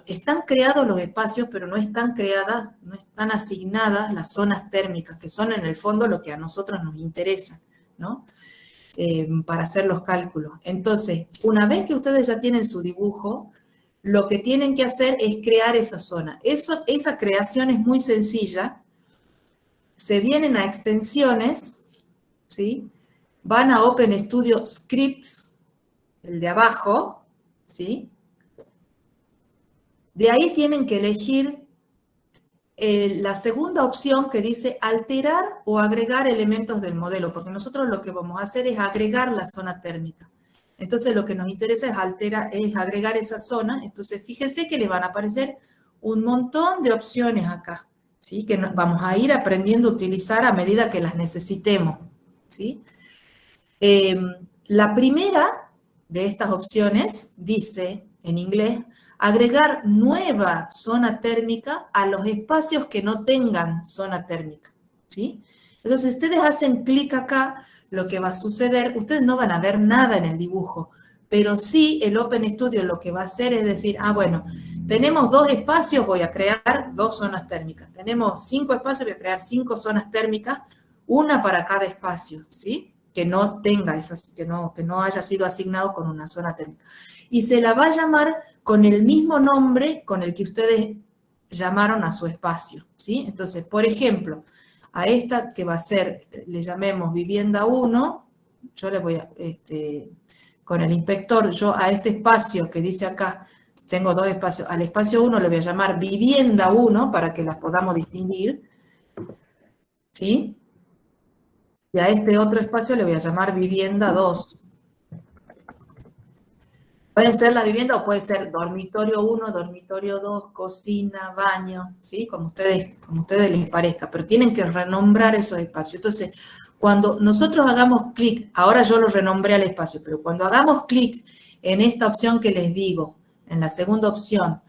Están creados los espacios, pero no están creadas, no están asignadas las zonas térmicas, que son en el fondo lo que a nosotros nos interesa, ¿no? Para hacer los cálculos. Entonces, una vez que ustedes ya tienen su dibujo, lo que tienen que hacer es crear esa zona. Esa creación es muy sencilla. Se vienen a extensiones, ¿sí? Van a OpenStudio Scripts, el de abajo, ¿sí? De ahí tienen que elegir la segunda opción que dice alterar o agregar elementos del modelo, porque nosotros lo que vamos a hacer es agregar la zona térmica. Entonces lo que nos interesa es agregar esa zona. Entonces fíjense que le van a aparecer un montón de opciones acá, ¿sí? Que vamos a ir aprendiendo a utilizar a medida que las necesitemos, ¿sí? La primera de estas opciones dice, en inglés, agregar nueva zona térmica a los espacios que no tengan zona térmica, ¿sí? Entonces, ustedes hacen clic acá, lo que va a suceder, ustedes no van a ver nada en el dibujo, pero sí el OpenStudio lo que va a hacer es decir, bueno, tenemos 2 espacios, voy a crear 2 zonas térmicas. Tenemos 5 espacios, voy a crear 5 zonas térmicas, una para cada espacio, ¿sí? Que no tenga esas, que no haya sido asignado con una zona térmica. Y se la va a llamar con el mismo nombre con el que ustedes llamaron a su espacio, ¿sí? Entonces, por ejemplo, a esta que va a ser, le llamemos vivienda 1, yo le voy a, con el inspector, yo a este espacio que dice acá, tengo 2 espacios, al espacio 1 le voy a llamar vivienda 1 para que las podamos distinguir, ¿sí? Y a este otro espacio le voy a llamar vivienda 2. Pueden ser las viviendas o puede ser dormitorio 1, dormitorio 2, cocina, baño, ¿sí? Como ustedes les parezca, pero tienen que renombrar esos espacios. Entonces, cuando nosotros hagamos clic, ahora yo lo renombré al espacio, pero cuando hagamos clic en esta opción que les digo, en la segunda opción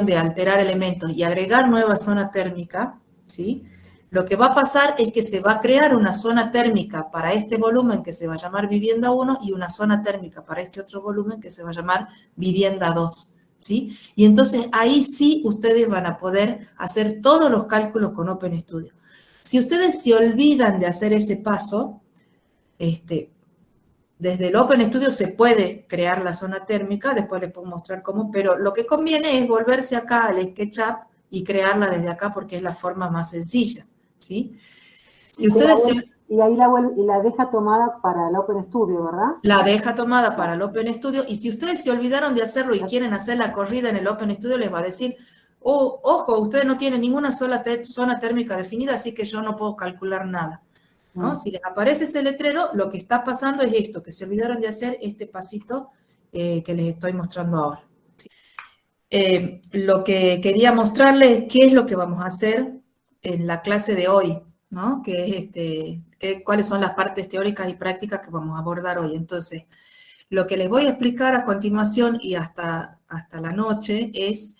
de alterar elementos y agregar nueva zona térmica, ¿sí? Lo que va a pasar es que se va a crear una zona térmica para este volumen que se va a llamar vivienda 1 y una zona térmica para este otro volumen que se va a llamar vivienda 2, ¿sí? Y entonces ahí sí ustedes van a poder hacer todos los cálculos con OpenStudio. Si ustedes se olvidan de hacer ese paso, desde el OpenStudio se puede crear la zona térmica, después les puedo mostrar cómo, pero lo que conviene es volverse acá al SketchUp y crearla desde acá porque es la forma más sencilla, ¿sí? Si ustedes y ahí la deja tomada para el OpenStudio, ¿verdad? La deja tomada para el OpenStudio, y si ustedes se olvidaron de hacerlo y quieren hacer la corrida en el OpenStudio, les va a decir, ojo, ustedes no tienen ninguna sola zona térmica definida, así que yo no puedo calcular nada, ¿no? Si les aparece ese letrero, lo que está pasando es esto, que se olvidaron de hacer este pasito que les estoy mostrando ahora. ¿Sí? Lo que quería mostrarles es qué es lo que vamos a hacer en la clase de hoy, ¿no? Que es cuáles son las partes teóricas y prácticas que vamos a abordar hoy. Entonces, lo que les voy a explicar a continuación y hasta la noche es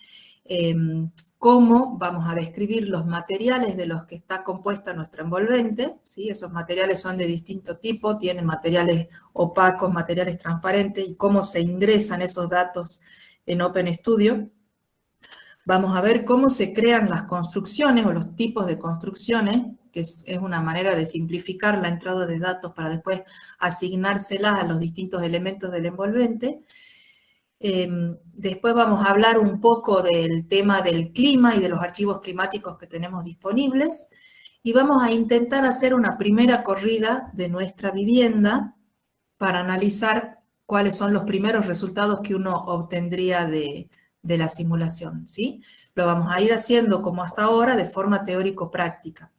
cómo vamos a describir los materiales de los que está compuesta nuestra envolvente, ¿sí? Esos materiales son de distinto tipo, tienen materiales opacos, materiales transparentes, y cómo se ingresan esos datos en OpenStudio. Vamos a ver cómo se crean las construcciones o los tipos de construcciones, que es una manera de simplificar la entrada de datos para después asignárselas a los distintos elementos del envolvente. Después vamos a hablar un poco del tema del clima y de los archivos climáticos que tenemos disponibles. Y vamos a intentar hacer una primera corrida de nuestra vivienda para analizar cuáles son los primeros resultados que uno obtendría de la simulación, ¿sí? Lo vamos a ir haciendo como hasta ahora de forma teórico-práctica.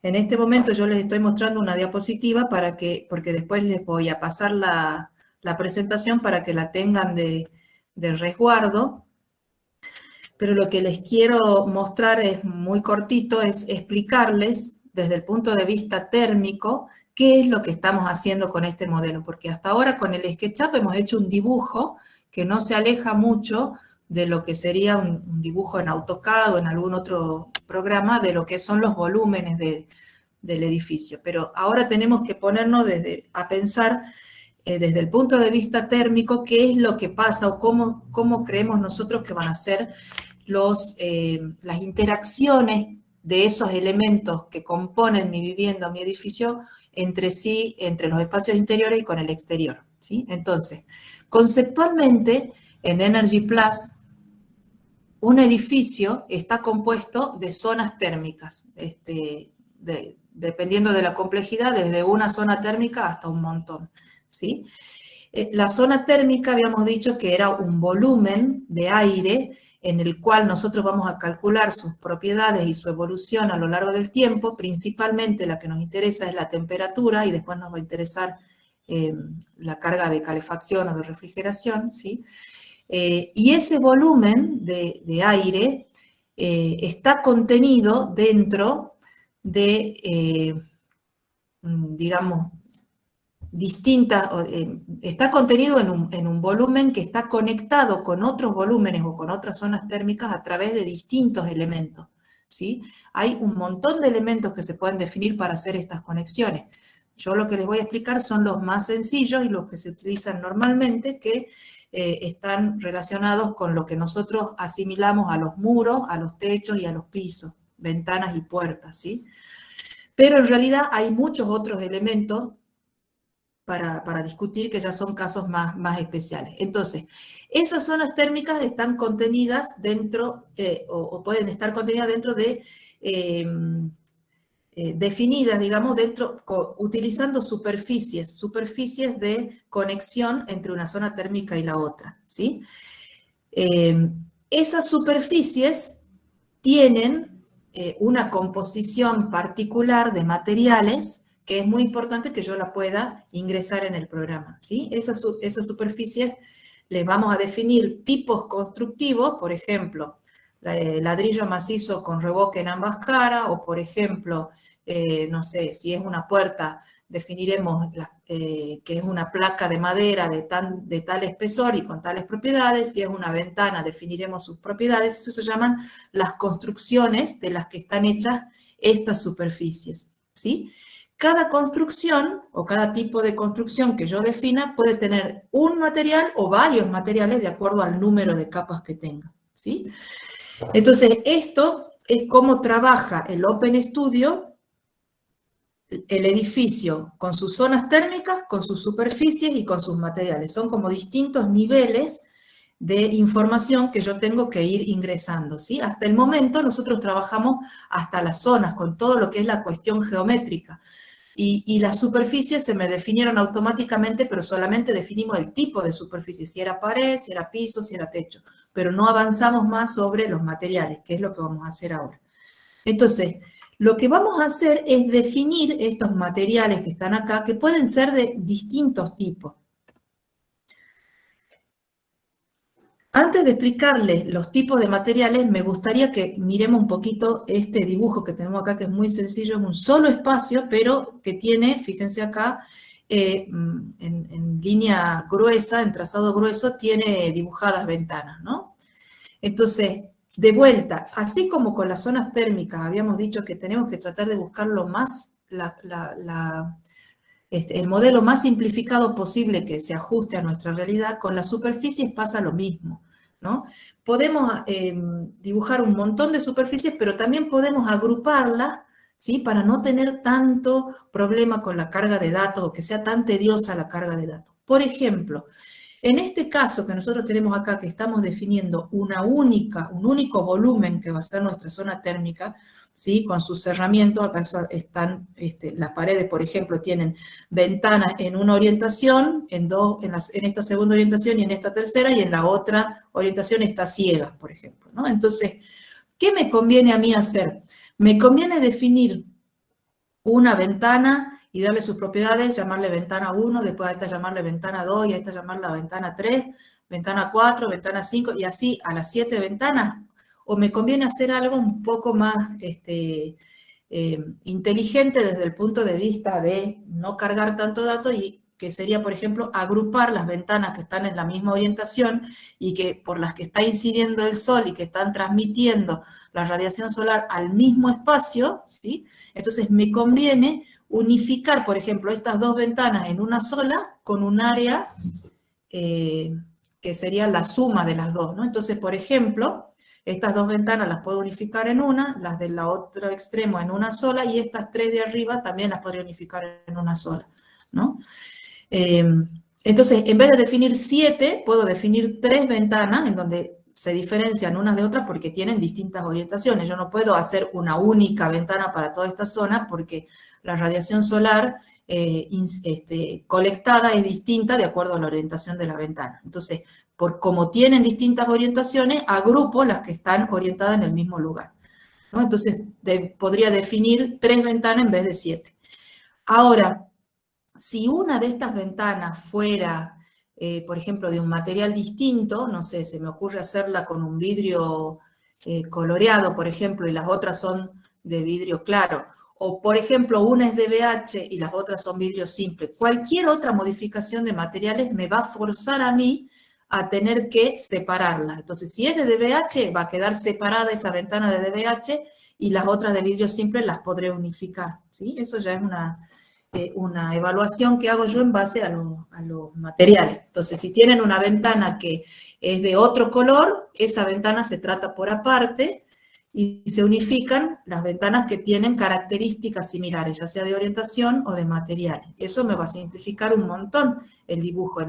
En este momento yo les estoy mostrando una diapositiva porque después les voy a pasar la presentación para que la tengan de resguardo, pero lo que les quiero mostrar es muy cortito, es explicarles desde el punto de vista térmico qué es lo que estamos haciendo con este modelo, porque hasta ahora con el SketchUp hemos hecho un dibujo que no se aleja mucho de lo que sería un dibujo en AutoCAD o en algún otro programa de lo que son los volúmenes del edificio. Pero ahora tenemos que ponernos a pensar desde el punto de vista térmico, qué es lo que pasa o cómo creemos nosotros que van a ser las interacciones de esos elementos que componen mi vivienda o mi edificio entre sí, entre los espacios interiores y con el exterior, ¿sí? Entonces, conceptualmente, en Energy Plus, un edificio está compuesto de zonas térmicas, dependiendo de la complejidad, desde una zona térmica hasta un montón, ¿sí? La zona térmica habíamos dicho que era un volumen de aire en el cual nosotros vamos a calcular sus propiedades y su evolución a lo largo del tiempo. Principalmente la que nos interesa es la temperatura y después nos va a interesar la carga de calefacción o de refrigeración, ¿sí? Y ese volumen de aire está contenido dentro de, digamos, está contenido en un volumen que está conectado con otros volúmenes o con otras zonas térmicas a través de distintos elementos, ¿sí? Hay un montón de elementos que se pueden definir para hacer estas conexiones. Yo lo que les voy a explicar son los más sencillos y los que se utilizan normalmente, que están relacionados con lo que nosotros asimilamos a los muros, a los techos y a los pisos, ventanas y puertas, ¿sí? Pero en realidad hay muchos otros elementos para discutir, que ya son casos más especiales. Entonces, esas zonas térmicas están contenidas dentro, o pueden estar contenidas dentro de, definidas, digamos, utilizando superficies de conexión entre una zona térmica y la otra, ¿sí? Esas superficies tienen una composición particular de materiales que es muy importante que yo la pueda ingresar en el programa, ¿sí? Esas superficies les vamos a definir tipos constructivos, por ejemplo, ladrillo macizo con revoque en ambas caras, o por ejemplo, no sé, si es una puerta, definiremos que es una placa de madera de tal espesor y con tales propiedades. Si es una ventana, definiremos sus propiedades. Eso se llaman las construcciones de las que están hechas estas superficies, ¿sí? Cada construcción o cada tipo de construcción que yo defina puede tener un material o varios materiales de acuerdo al número de capas que tenga, ¿sí? Entonces, esto es cómo trabaja el Open Studio, el edificio, con sus zonas térmicas, con sus superficies y con sus materiales. Son como distintos niveles de información que yo tengo que ir ingresando, ¿sí? Hasta el momento nosotros trabajamos hasta las zonas, con todo lo que es la cuestión geométrica. Y las superficies se me definieron automáticamente, pero solamente definimos el tipo de superficie, si era pared, si era piso, si era techo. Pero no avanzamos más sobre los materiales, que es lo que vamos a hacer ahora. Entonces, lo que vamos a hacer es definir estos materiales que están acá, que pueden ser de distintos tipos. Antes de explicarles los tipos de materiales, me gustaría que miremos un poquito este dibujo que tenemos acá, que es muy sencillo, es un solo espacio, pero que tiene, fíjense acá, en línea gruesa, en trazado grueso, tiene dibujadas ventanas, ¿no? Entonces, de vuelta, así como con las zonas térmicas habíamos dicho que tenemos que tratar de buscar lo más, el modelo más simplificado posible que se ajuste a nuestra realidad, con las superficies pasa lo mismo, ¿no? Podemos dibujar un montón de superficies, pero también podemos agruparlas, ¿sí? Para no tener tanto problema con la carga de datos o que sea tan tediosa la carga de datos. Por ejemplo, en este caso que nosotros tenemos acá, que estamos definiendo un único volumen que va a ser nuestra zona térmica, ¿sí? Con sus cerramientos, acá están las paredes, por ejemplo, tienen ventanas en una orientación, en esta segunda orientación y en esta tercera, y en la otra orientación está ciega, por ejemplo, ¿no? Entonces, ¿qué me conviene a mí hacer? Me conviene definir una ventana y darle sus propiedades, llamarle ventana 1, después a esta llamarle ventana 2, y a esta llamarla ventana 3, ventana 4, ventana 5, y así a las 7 ventanas. O me conviene hacer algo un poco más inteligente desde el punto de vista de no cargar tanto dato y que sería, por ejemplo, agrupar las ventanas que están en la misma orientación y que por las que está incidiendo el sol y que están transmitiendo la radiación solar al mismo espacio, ¿sí? Entonces me conviene unificar, por ejemplo, estas dos ventanas en una sola con un área que sería la suma de las dos, ¿no? Entonces, por ejemplo, estas dos ventanas las puedo unificar en una, las del otro extremo en una sola, y estas tres de arriba también las podría unificar en una sola, ¿no? Entonces, en vez de definir 7, puedo definir 3 ventanas en donde se diferencian unas de otras porque tienen distintas orientaciones. Yo no puedo hacer una única ventana para toda esta zona porque la radiación solar colectada es distinta de acuerdo a la orientación de la ventana. Entonces, como tienen distintas orientaciones, agrupo las que están orientadas en el mismo lugar, ¿no? Entonces, podría definir 3 ventanas en vez de 7. Ahora, si una de estas ventanas fuera, por ejemplo, de un material distinto, no sé, se me ocurre hacerla con un vidrio coloreado, por ejemplo, y las otras son de vidrio claro, o por ejemplo, una es de BH y las otras son vidrio simple. Cualquier otra modificación de materiales me va a forzar a mí a tener que separarla. Entonces, si es de DBH, va a quedar separada esa ventana de DBH y las otras de vidrio simple las podré unificar, ¿sí? Eso ya es una evaluación que hago yo en base a los materiales. Entonces, si tienen una ventana que es de otro color, esa ventana se trata por aparte y se unifican las ventanas que tienen características similares, ya sea de orientación o de materiales. Eso me va a simplificar un montón el dibujo.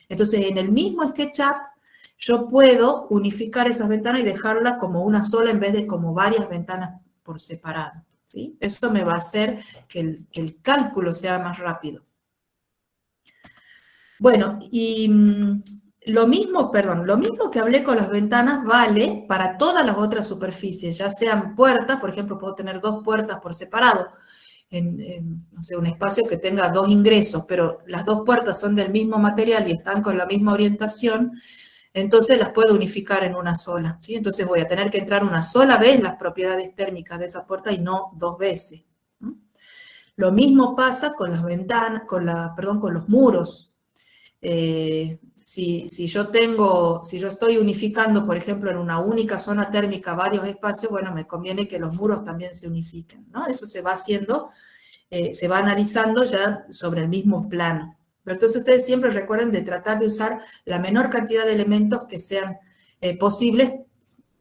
Entonces, en el mismo SketchUp, yo puedo unificar esas ventanas y dejarla como una sola en vez de como varias ventanas por separado, ¿sí? Eso me va a hacer que el cálculo sea más rápido. Bueno, y lo mismo que hablé con las ventanas vale para todas las otras superficies, ya sean puertas, por ejemplo, puedo tener 2 puertas por separado, no sé, un espacio que tenga 2 ingresos, pero las 2 puertas son del mismo material y están con la misma orientación, entonces las puedo unificar en una sola, ¿sí? Entonces voy a tener que entrar una sola vez en las propiedades térmicas de esa puerta y no 2 veces. Lo mismo pasa con las ventanas, con los muros. Si yo estoy unificando, por ejemplo, en una única zona térmica varios espacios, bueno, me conviene que los muros también se unifiquen, ¿no? Eso se va haciendo, se va analizando ya sobre el mismo plano. Pero entonces ustedes siempre recuerden de tratar de usar la menor cantidad de elementos que sean posibles,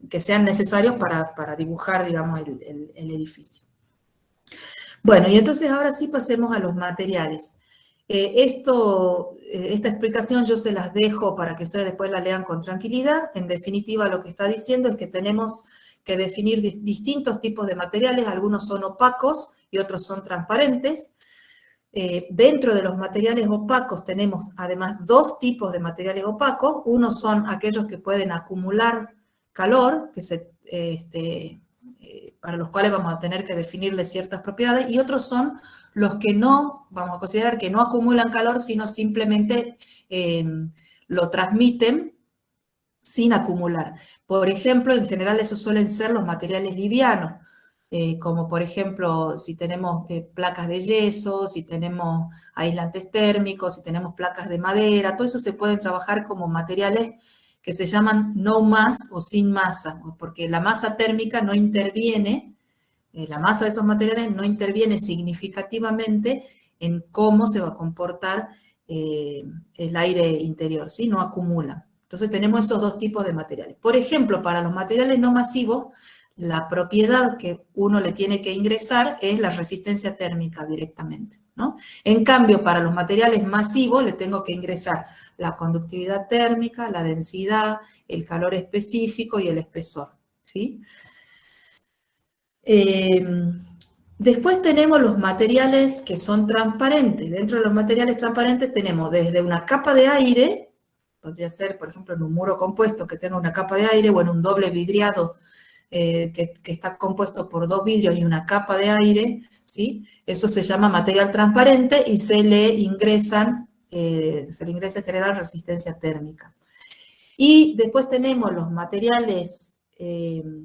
que sean necesarios para dibujar, digamos, el edificio. Bueno, y entonces ahora sí pasemos a los materiales. Esta explicación yo se las dejo para que ustedes después la lean con tranquilidad. En definitiva, lo que está diciendo es que tenemos que definir distintos tipos de materiales. Algunos son opacos y otros son transparentes. Dentro de los materiales opacos tenemos además 2 tipos de materiales opacos. Unos son aquellos que pueden acumular calor, para los cuales vamos a tener que definirles ciertas propiedades, y otros son los que no, vamos a considerar que no acumulan calor, sino simplemente lo transmiten sin acumular. Por ejemplo, en general esos suelen ser los materiales livianos, como por ejemplo si tenemos placas de yeso, si tenemos aislantes térmicos, si tenemos placas de madera, todo eso se pueden trabajar como materiales que se llaman no mass o sin masa, porque la masa térmica no interviene, la masa de esos materiales no interviene significativamente en cómo se va a comportar el aire interior, ¿sí? No acumula. Entonces tenemos esos 2 tipos de materiales. Por ejemplo, para los materiales no masivos, la propiedad que uno le tiene que ingresar es la resistencia térmica directamente, ¿no? En cambio, para los materiales masivos le tengo que ingresar la conductividad térmica, la densidad, el calor específico y el espesor, ¿sí? Después tenemos los materiales que son transparentes. Dentro de los materiales transparentes tenemos desde una capa de aire, podría ser, por ejemplo, en un muro compuesto que tenga una capa de aire, o en un doble vidriado que está compuesto por 2 vidrios y una capa de aire, ¿sí? Eso se llama material transparente y se le ingresa en general resistencia térmica. Y después tenemos los materiales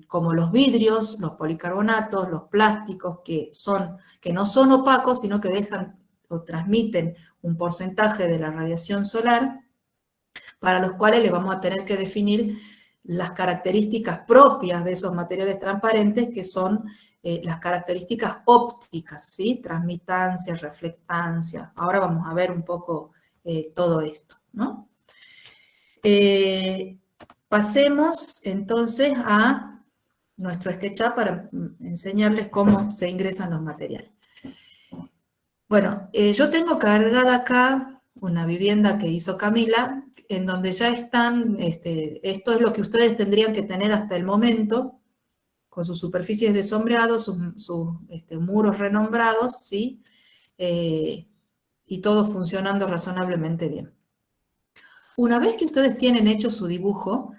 como los vidrios, los policarbonatos, los plásticos, que no son opacos, sino que dejan o transmiten un porcentaje de la radiación solar, para los cuales le vamos a tener que definir las características propias de esos materiales transparentes, que son las características ópticas, ¿sí? Transmitancia, reflectancia. Ahora vamos a ver un poco todo esto, ¿no? Pasemos entonces a nuestro SketchUp para enseñarles cómo se ingresan los materiales. Bueno, yo tengo cargada acá una vivienda que hizo Camila, en donde ya están, esto es lo que ustedes tendrían que tener hasta el momento, con sus superficies de sombreado, sus muros renombrados, ¿sí? Y todo funcionando razonablemente bien. Una vez que ustedes tienen hecho su dibujo,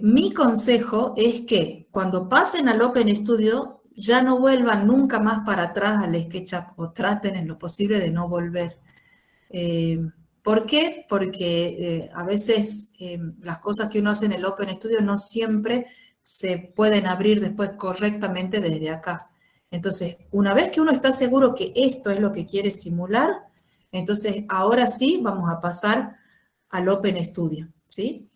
mi consejo es que cuando pasen al OpenStudio ya no vuelvan nunca más para atrás al SketchUp, o traten en lo posible de no volver. ¿Por qué? Porque a veces las cosas que uno hace en el OpenStudio no siempre se pueden abrir después correctamente desde acá. Entonces, una vez que uno está seguro que esto es lo que quiere simular, entonces ahora sí vamos a pasar al OpenStudio, ¿sí?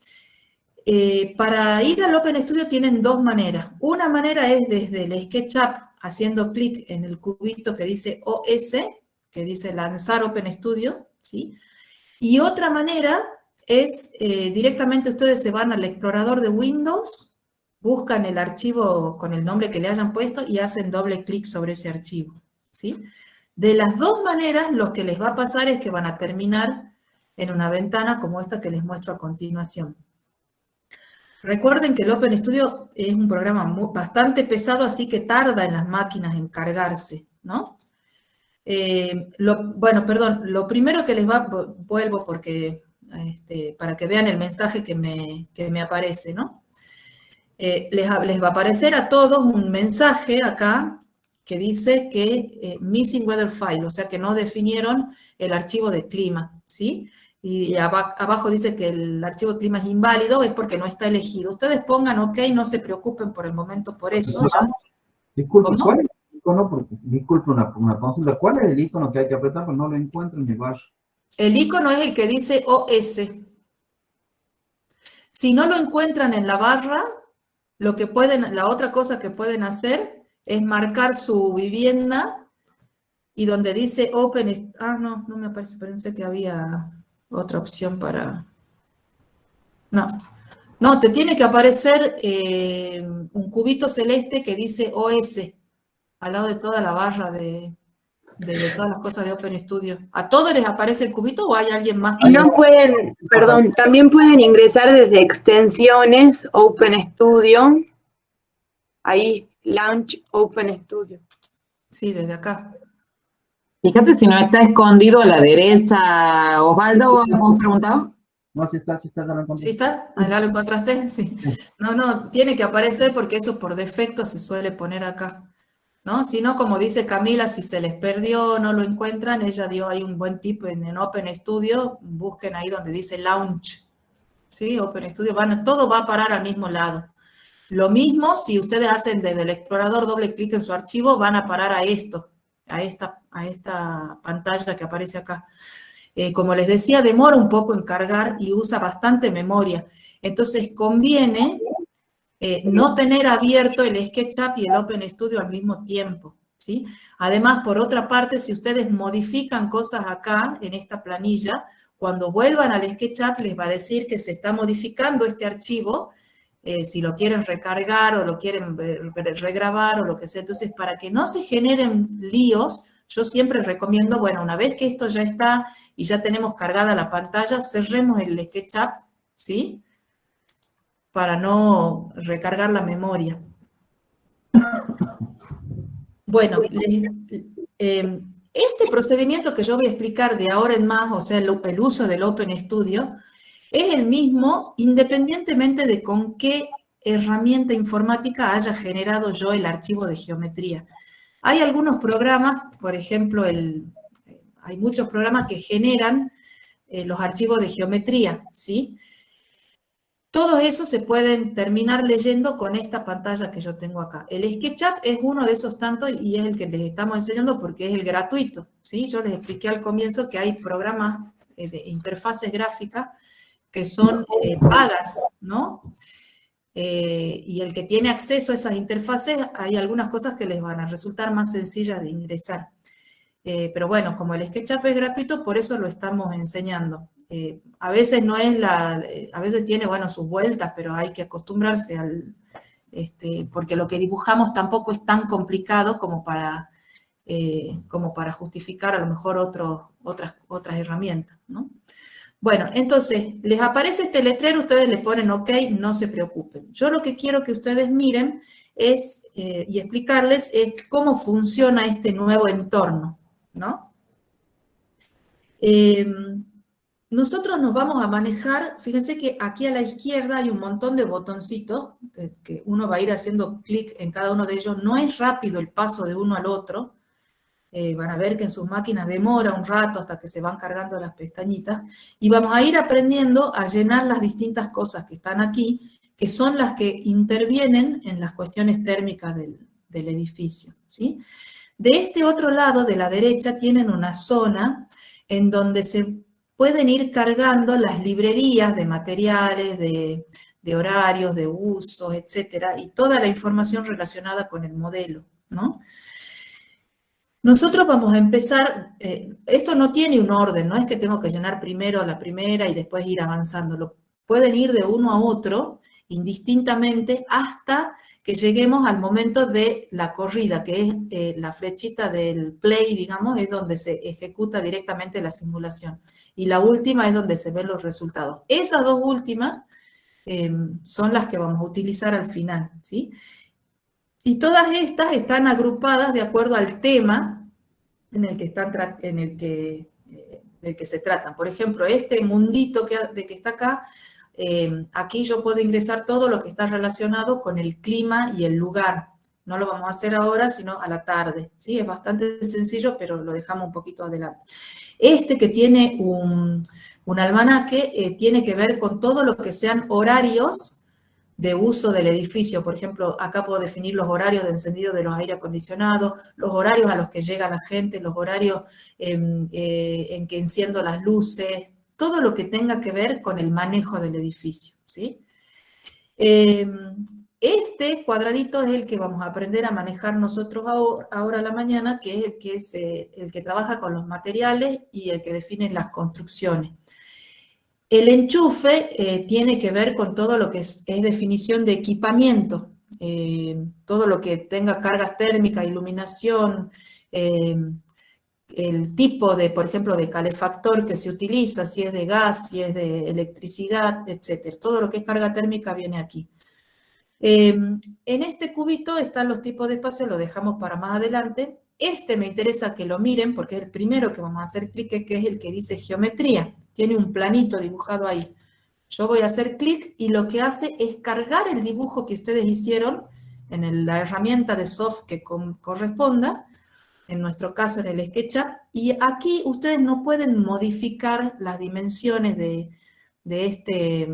Para ir al OpenStudio tienen dos maneras. Una manera es desde el SketchUp, haciendo clic en el cubito que dice OS, que dice lanzar OpenStudio, ¿sí? Y otra manera es directamente ustedes se van al explorador de Windows, buscan el archivo con el nombre que le hayan puesto y hacen doble clic sobre ese archivo, ¿sí? De las dos maneras, lo que les va a pasar es que van a terminar en una ventana como esta que les muestro a continuación. Recuerden que el OpenStudio es un programa bastante pesado, así que tarda en las máquinas en cargarse, ¿no? Bueno, perdón, lo primero que les vuelvo porque, para que vean el mensaje que me aparece, ¿no? Les va a aparecer a todos un mensaje acá que dice que missing weather file, o sea que no definieron el archivo de clima, ¿sí? Y abajo dice que el archivo de clima es inválido, es porque no está elegido. Ustedes pongan OK, no se preocupen por el momento por eso. Disculpe, ¿Cómo? ¿cuál es el icono? Porque, disculpe una consulta. ¿Cuál es el icono que hay que apretar? Porque no lo encuentro en mi barra. El icono es el que dice OS. Si no lo encuentran en la barra, la otra cosa que pueden hacer es marcar su vivienda y donde dice Open... no me aparece, pensé que había otra opción para... No, te tiene que aparecer un cubito celeste que dice OS, al lado de toda la barra de todas las cosas de OpenStudio. ¿A todos les aparece el cubito o hay alguien más que No pueden, perdón, también pueden ingresar desde extensiones OpenStudio, ahí, Launch OpenStudio. Sí, desde acá. Fíjate si no está escondido a la derecha, Osvaldo, ¿hemos preguntado? No, sí está, ya lo encontré. ¿Sí está? ¿Ya lo encontraste? Sí. No, tiene que aparecer porque eso por defecto se suele poner acá, ¿no? Si no, como dice Camila, si se les perdió, no lo encuentran, ella dio ahí un buen tip en OpenStudio, busquen ahí donde dice Launch, ¿sí? OpenStudio, todo va a parar al mismo lado. Lo mismo si ustedes hacen desde el explorador doble clic en su archivo, van a parar a esto, a esta pantalla que aparece acá. Como les decía, demora un poco en cargar y usa bastante memoria. Entonces, conviene no tener abierto el SketchUp y el OpenStudio al mismo tiempo, ¿sí? Además, por otra parte, si ustedes modifican cosas acá, en esta planilla, cuando vuelvan al SketchUp les va a decir que se está modificando este archivo, si lo quieren recargar o lo quieren regrabar o lo que sea. Entonces, para que no se generen líos, yo siempre recomiendo, bueno, una vez que esto ya está y ya tenemos cargada la pantalla, cerremos el SketchUp, ¿sí? Para no recargar la memoria. Bueno, este procedimiento que yo voy a explicar de ahora en más, o sea, el uso del OpenStudio, es el mismo independientemente de con qué herramienta informática haya generado yo el archivo de geometría. Hay algunos programas, por ejemplo, hay muchos programas que generan los archivos de geometría, ¿sí? Todo eso se pueden terminar leyendo con esta pantalla que yo tengo acá. El SketchUp es uno de esos tantos y es el que les estamos enseñando porque es el gratuito, ¿sí? Yo les expliqué al comienzo que hay programas de interfaces gráficas que son pagas, ¿no? Y el que tiene acceso a esas interfaces, hay algunas cosas que les van a resultar más sencillas de ingresar. Pero bueno, como el SketchUp es gratuito, por eso lo estamos enseñando. A veces no es a veces tiene, bueno, sus vueltas, pero hay que acostumbrarse porque lo que dibujamos tampoco es tan complicado como para justificar a lo mejor otras herramientas, ¿no? Bueno, entonces, les aparece este letrero, ustedes le ponen OK, no se preocupen. Yo lo que quiero que ustedes miren y explicarles es cómo funciona este nuevo entorno, ¿no? Nosotros nos vamos a manejar, fíjense que aquí a la izquierda hay un montón de botoncitos, que uno va a ir haciendo clic en cada uno de ellos. No es rápido el paso de uno al otro. Van a ver que en sus máquinas demora un rato hasta que se van cargando las pestañitas. Y vamos a ir aprendiendo a llenar las distintas cosas que están aquí, que son las que intervienen en las cuestiones térmicas del edificio, ¿sí? De este otro lado, de la derecha, tienen una zona en donde se pueden ir cargando las librerías de materiales, de horarios, de usos, etcétera, y toda la información relacionada con el modelo, ¿no? Nosotros vamos a empezar, esto no tiene un orden, no es que tengo que llenar primero la primera y después ir avanzando, pueden ir de uno a otro, indistintamente, hasta que lleguemos al momento de la corrida, que es la flechita del play, digamos, es donde se ejecuta directamente la simulación. Y la última es donde se ven los resultados. Esas dos últimas son las que vamos a utilizar al final, ¿sí? Y todas estas están agrupadas de acuerdo al tema en el que se tratan. Por ejemplo, este mundito que está acá, aquí yo puedo ingresar todo lo que está relacionado con el clima y el lugar. No lo vamos a hacer ahora, sino a la tarde, ¿sí? Es bastante sencillo, pero lo dejamos un poquito adelante. Este que tiene un almanaque tiene que ver con todo lo que sean horarios de uso del edificio. Por ejemplo, acá puedo definir los horarios de encendido de los aire acondicionados, los horarios a los que llega la gente, los horarios en que enciendo las luces, todo lo que tenga que ver con el manejo del edificio, ¿sí? Este cuadradito es el que vamos a aprender a manejar nosotros ahora a la mañana, que es el que trabaja con los materiales y el que define las construcciones. El enchufe tiene que ver con todo lo que es definición de equipamiento, todo lo que tenga cargas térmicas, iluminación, el tipo de, por ejemplo, de calefactor que se utiliza, si es de gas, si es de electricidad, etc. Todo lo que es carga térmica viene aquí. En este cubito están los tipos de espacio, lo dejamos para más adelante. Este me interesa que lo miren porque es el primero que vamos a hacer clic, que es el que dice geometría. Tiene un planito dibujado ahí. Yo voy a hacer clic y lo que hace es cargar el dibujo que ustedes hicieron en la herramienta de soft que corresponda, en nuestro caso en el SketchUp, y aquí ustedes no pueden modificar las dimensiones de este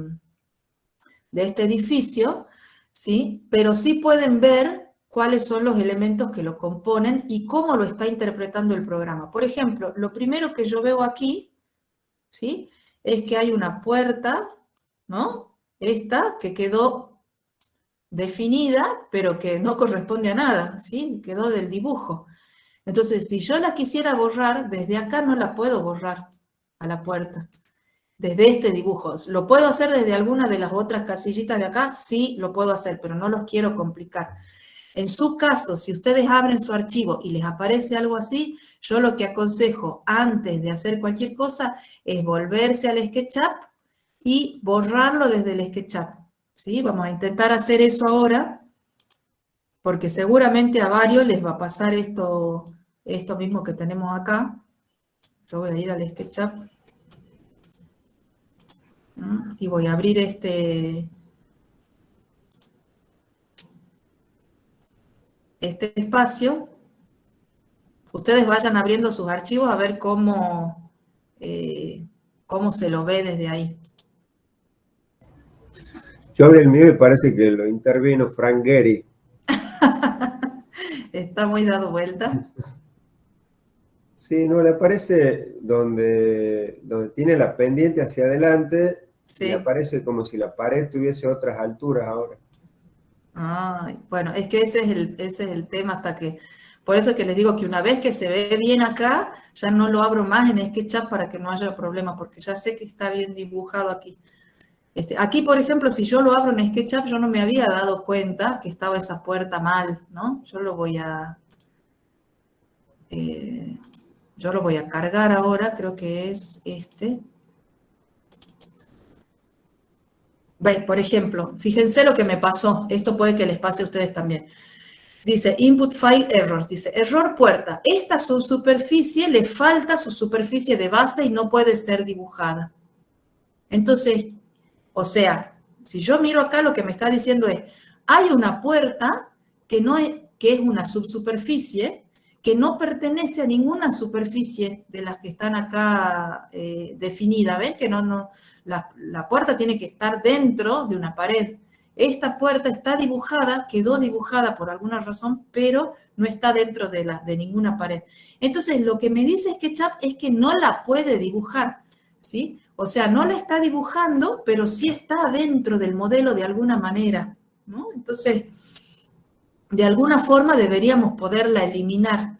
edificio, ¿sí? Pero sí pueden ver cuáles son los elementos que lo componen y cómo lo está interpretando el programa. Por ejemplo, lo primero que yo veo aquí, ¿sí? Es que hay una puerta, ¿no? Esta que quedó definida, pero que no corresponde a nada, ¿sí? Quedó del dibujo. Entonces, si yo la quisiera borrar, desde acá no la puedo borrar a la puerta. Desde este dibujo. ¿Lo puedo hacer desde alguna de las otras casillitas de acá? Sí, lo puedo hacer, pero no los quiero complicar. En su caso, si ustedes abren su archivo y les aparece algo así, yo lo que aconsejo antes de hacer cualquier cosa es volverse al SketchUp y borrarlo desde el SketchUp, ¿sí? Vamos a intentar hacer eso ahora, porque seguramente a varios les va a pasar esto mismo que tenemos acá. Yo voy a ir al SketchUp y voy a abrir este espacio. Ustedes vayan abriendo sus archivos a ver cómo se lo ve desde ahí. Yo abrí el mío y parece que lo intervino Frank Gehry. Está muy dado vuelta. Sí, no, le aparece donde tiene la pendiente hacia adelante, Sí. y aparece como si la pared tuviese otras alturas ahora. Ay, bueno, es que ese es el tema hasta que... Por eso es que les digo que una vez que se ve bien acá, ya no lo abro más en SketchUp para que no haya problema, porque ya sé que está bien dibujado aquí. Aquí, por ejemplo, si yo lo abro en SketchUp, yo no me había dado cuenta que estaba esa puerta mal, ¿no? Yo lo voy a cargar ahora, creo que es este. Ve, por ejemplo, fíjense lo que me pasó. Esto puede que les pase a ustedes también. Dice, input file errors. Dice, error puerta. Esta subsuperficie le falta su superficie de base y no puede ser dibujada. Entonces, o sea, si yo miro acá, lo que me está diciendo es, hay una puerta que es una subsuperficie que no pertenece a ninguna superficie de las que están acá definidas. ¿Ven? Que la puerta tiene que estar dentro de una pared. Esta puerta está dibujada, quedó dibujada por alguna razón, pero no está dentro de ninguna pared. Entonces, lo que me dice SketchUp es que no la puede dibujar, ¿sí? O sea, no la está dibujando, pero sí está dentro del modelo de alguna manera, ¿no? Entonces, de alguna forma deberíamos poderla eliminar.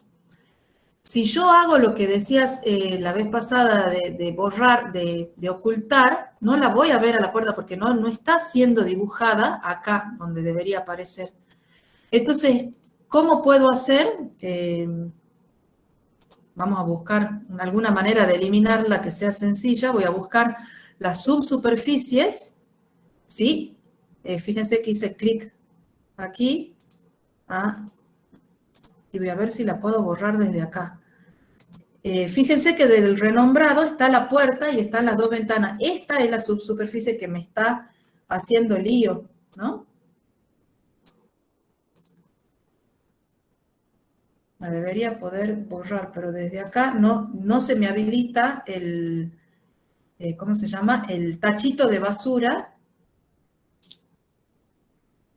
Si yo hago lo que decías la vez pasada de borrar, de ocultar, no la voy a ver a la puerta porque no está siendo dibujada acá, donde debería aparecer. Entonces, ¿cómo puedo hacer? Vamos a buscar alguna manera de eliminarla que sea sencilla. Voy a buscar las subsuperficies, ¿sí? Fíjense que hice clic aquí. Y voy a ver si la puedo borrar desde acá. Fíjense que del renombrado está la puerta y están las dos ventanas. Esta es la subsuperficie que me está haciendo lío, ¿no? La debería poder borrar, pero desde acá no se me habilita el, ¿cómo se llama? El tachito de basura.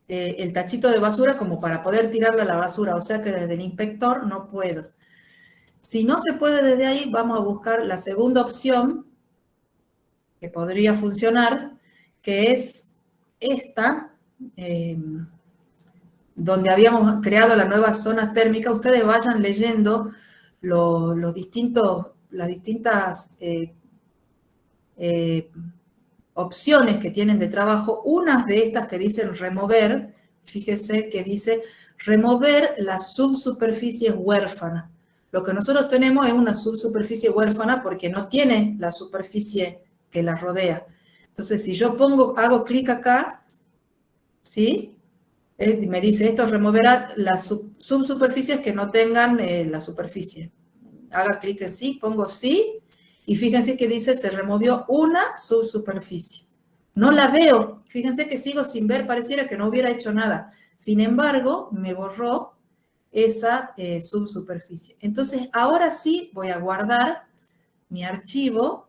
El tachito de basura como para poder tirarla a la basura, o sea que desde el inspector no puedo. Si no se puede desde ahí, vamos a buscar la segunda opción que podría funcionar, que es esta, donde habíamos creado la nueva zona térmica. Ustedes vayan leyendo las distintas opciones que tienen de trabajo. Unas de estas que dicen remover, fíjese que dice remover las subsuperficies huérfanas. Lo que nosotros tenemos es una subsuperficie huérfana porque no tiene la superficie que la rodea. Entonces, si yo hago clic acá, ¿sí? Me dice, esto removerá las subsuperficies que no tengan la superficie. Haga clic en sí, pongo sí, y fíjense que dice, se removió una subsuperficie. No la veo, fíjense que sigo sin ver, pareciera que no hubiera hecho nada. Sin embargo, me borró esa subsuperficie. Entonces, ahora sí voy a guardar mi archivo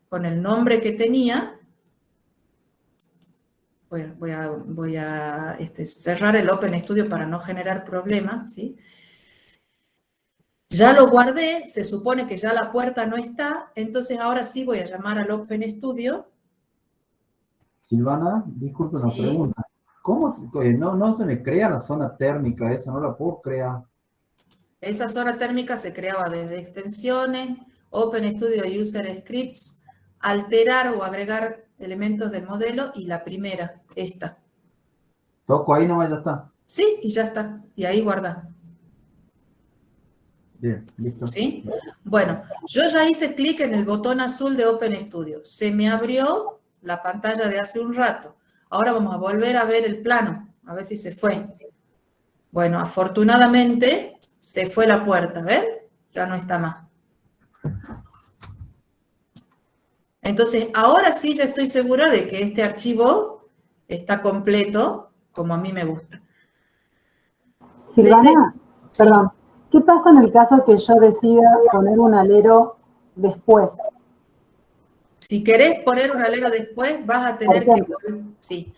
con el nombre que tenía. Voy a cerrar el OpenStudio para no generar problemas, ¿sí? Ya lo guardé, se supone que ya la puerta no está, entonces ahora sí voy a llamar al OpenStudio. Silvana, disculpe una Sí. pregunta. ¿Cómo no se me crea la zona térmica esa? No la puedo crear. Esa zona térmica se creaba desde extensiones, OpenStudio User Scripts, alterar o agregar elementos del modelo y la primera, esta. Toco ahí nomás, ya está. Sí, y ya está. Y ahí guarda. Bien, listo. ¿Sí? Bueno, yo ya hice clic en el botón azul de OpenStudio. Se me abrió la pantalla de hace un rato. Ahora vamos a volver a ver el plano, a ver si se fue. Bueno, afortunadamente se fue la puerta, ¿ven? Ya no está más. Entonces, ahora sí ya estoy segura de que este archivo está completo como a mí me gusta. Silvana, perdón, ¿qué pasa en el caso que yo decida poner un alero después? Si querés poner un alero después, vas a tener que, sí,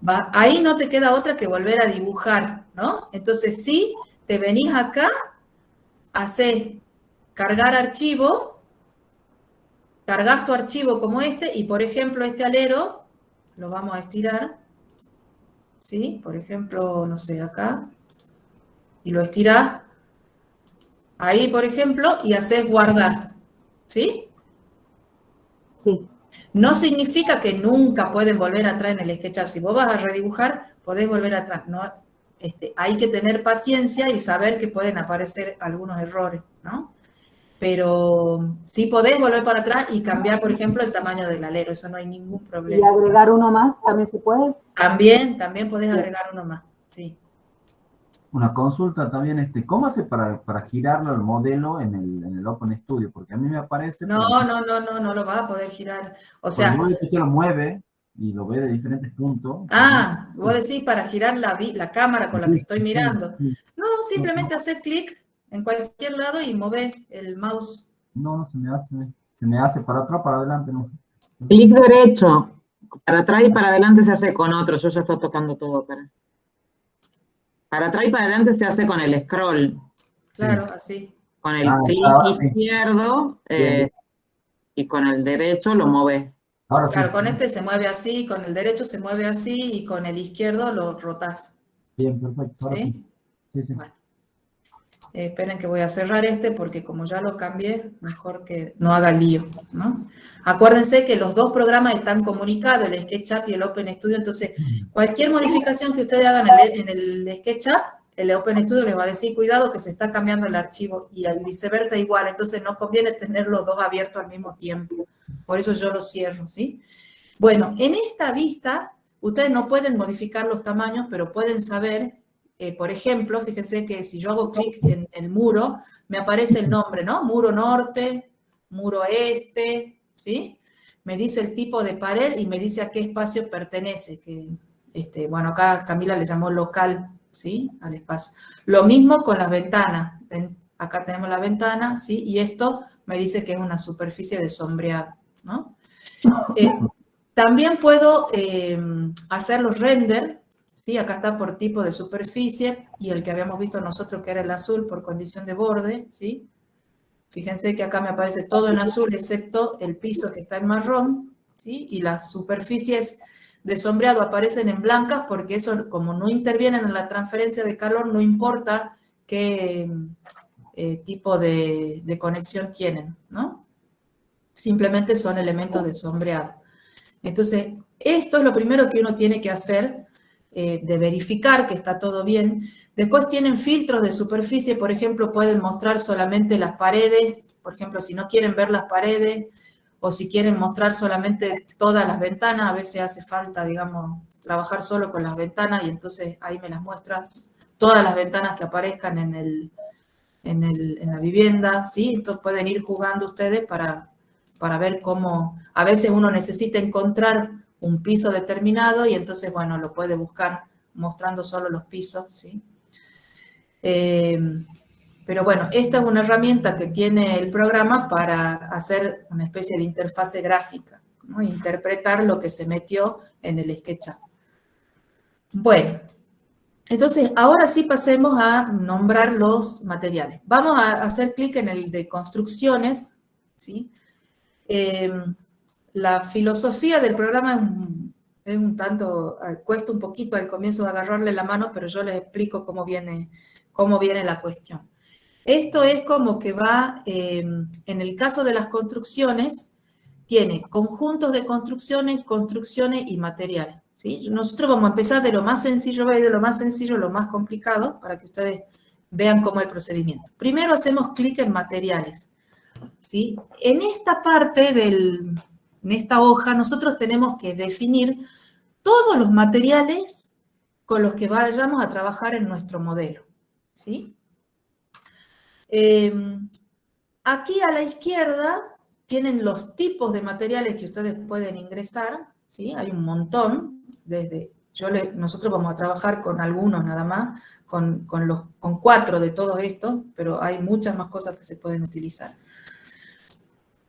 ahí no te queda otra que volver a dibujar, ¿no? Entonces, sí, te venís acá, haces cargar archivo, cargas tu archivo como este, y por ejemplo, este alero lo vamos a estirar, ¿sí? Por ejemplo, no sé, acá, y lo estirás ahí, por ejemplo, y haces guardar, ¿sí? Sí. No significa que nunca pueden volver atrás en el SketchUp. Si vos vas a redibujar, podés volver atrás, ¿no? Hay que tener paciencia y saber que pueden aparecer algunos errores, ¿no? Pero sí podés volver para atrás y cambiar, por ejemplo, el tamaño del alero, eso no hay ningún ¿Y problema. agregar uno más también se puede? También podés agregar uno más, sí. Una consulta también, ¿cómo hace para girarlo el modelo en el Open Studio? Porque a mí me aparece... No lo vas a poder girar. O sea, sea... usted lo mueve y lo ve de diferentes puntos. Ah, vos decís para girar la cámara con la que estoy mirando. No, simplemente hacer clic en cualquier lado y mover el mouse. No, se me hace para atrás, para adelante, no. Clic derecho, para atrás y para adelante se hace con otro, yo ya estoy tocando todo. Para atrás y para adelante se hace con el scroll. Claro, así. Con el clic izquierdo y con el derecho lo mueve. Ahora claro, sí. con este se mueve así, con el derecho se mueve así y con el izquierdo lo rotás. Bien, perfecto. Ahora ¿Sí? Sí. Bueno. Esperen que voy a cerrar porque como ya lo cambié, mejor que no haga lío, ¿no? Acuérdense que los dos programas están comunicados, el SketchUp y el Open Studio, entonces cualquier modificación que ustedes hagan en el SketchUp, el Open Studio les va a decir, cuidado que se está cambiando el archivo y viceversa igual, entonces no conviene tener los dos abiertos al mismo tiempo. Por eso yo los cierro, ¿sí? Bueno, en esta vista, ustedes no pueden modificar los tamaños, pero pueden saber, por ejemplo, fíjense que si yo hago clic en el muro, me aparece el nombre, ¿no? Muro norte, muro este, ¿sí? Me dice el tipo de pared y me dice a qué espacio pertenece, que, bueno, acá Camila le llamó local, ¿sí? Al espacio. Lo mismo con las ventanas. Acá tenemos la ventana, ¿sí? Y esto me dice que es una superficie de sombreado, ¿no? También puedo hacer los render, ¿sí? Acá está por tipo de superficie y el que habíamos visto nosotros que era el azul por condición de borde, ¿sí? Fíjense que acá me aparece todo en azul excepto el piso que está en marrón, ¿sí? Y las superficies de sombreado aparecen en blancas porque eso, como no intervienen en la transferencia de calor, no importa qué tipo de conexión tienen, ¿no? Simplemente son elementos de sombreado. Entonces, esto es lo primero que uno tiene que hacer, de verificar que está todo bien. Después tienen filtros de superficie, por ejemplo, pueden mostrar solamente las paredes, por ejemplo, si no quieren ver las paredes, o si quieren mostrar solamente todas las ventanas, a veces hace falta, digamos, trabajar solo con las ventanas, y entonces ahí me las muestras, todas las ventanas que aparezcan en la vivienda, ¿sí? Entonces pueden ir jugando ustedes para ver cómo, a veces uno necesita encontrar un piso determinado y entonces, bueno, lo puede buscar mostrando solo los pisos, ¿sí? Pero bueno, esta es una herramienta que tiene el programa para hacer una especie de interfase gráfica, ¿no? Interpretar lo que se metió en el SketchUp. Bueno, entonces ahora sí pasemos a nombrar los materiales. Vamos a hacer clic en el de construcciones, ¿sí? La filosofía del programa es un tanto, cuesta un poquito al comienzo de agarrarle la mano, pero yo les explico cómo viene la cuestión. Esto es como que va, en el caso de las construcciones, tiene conjuntos de construcciones, construcciones y materiales, ¿sí? Nosotros vamos a empezar de lo más sencillo, voy a ir de lo más sencillo a lo más complicado, para que ustedes vean cómo es el procedimiento. Primero hacemos clic en materiales, ¿sí? En esta parte en esta hoja, nosotros tenemos que definir todos los materiales con los que vayamos a trabajar en nuestro modelo, ¿sí? Aquí a la izquierda tienen los tipos de materiales que ustedes pueden ingresar, ¿sí? Hay un montón, nosotros vamos a trabajar con algunos nada más, con 4 de todos estos, pero hay muchas más cosas que se pueden utilizar,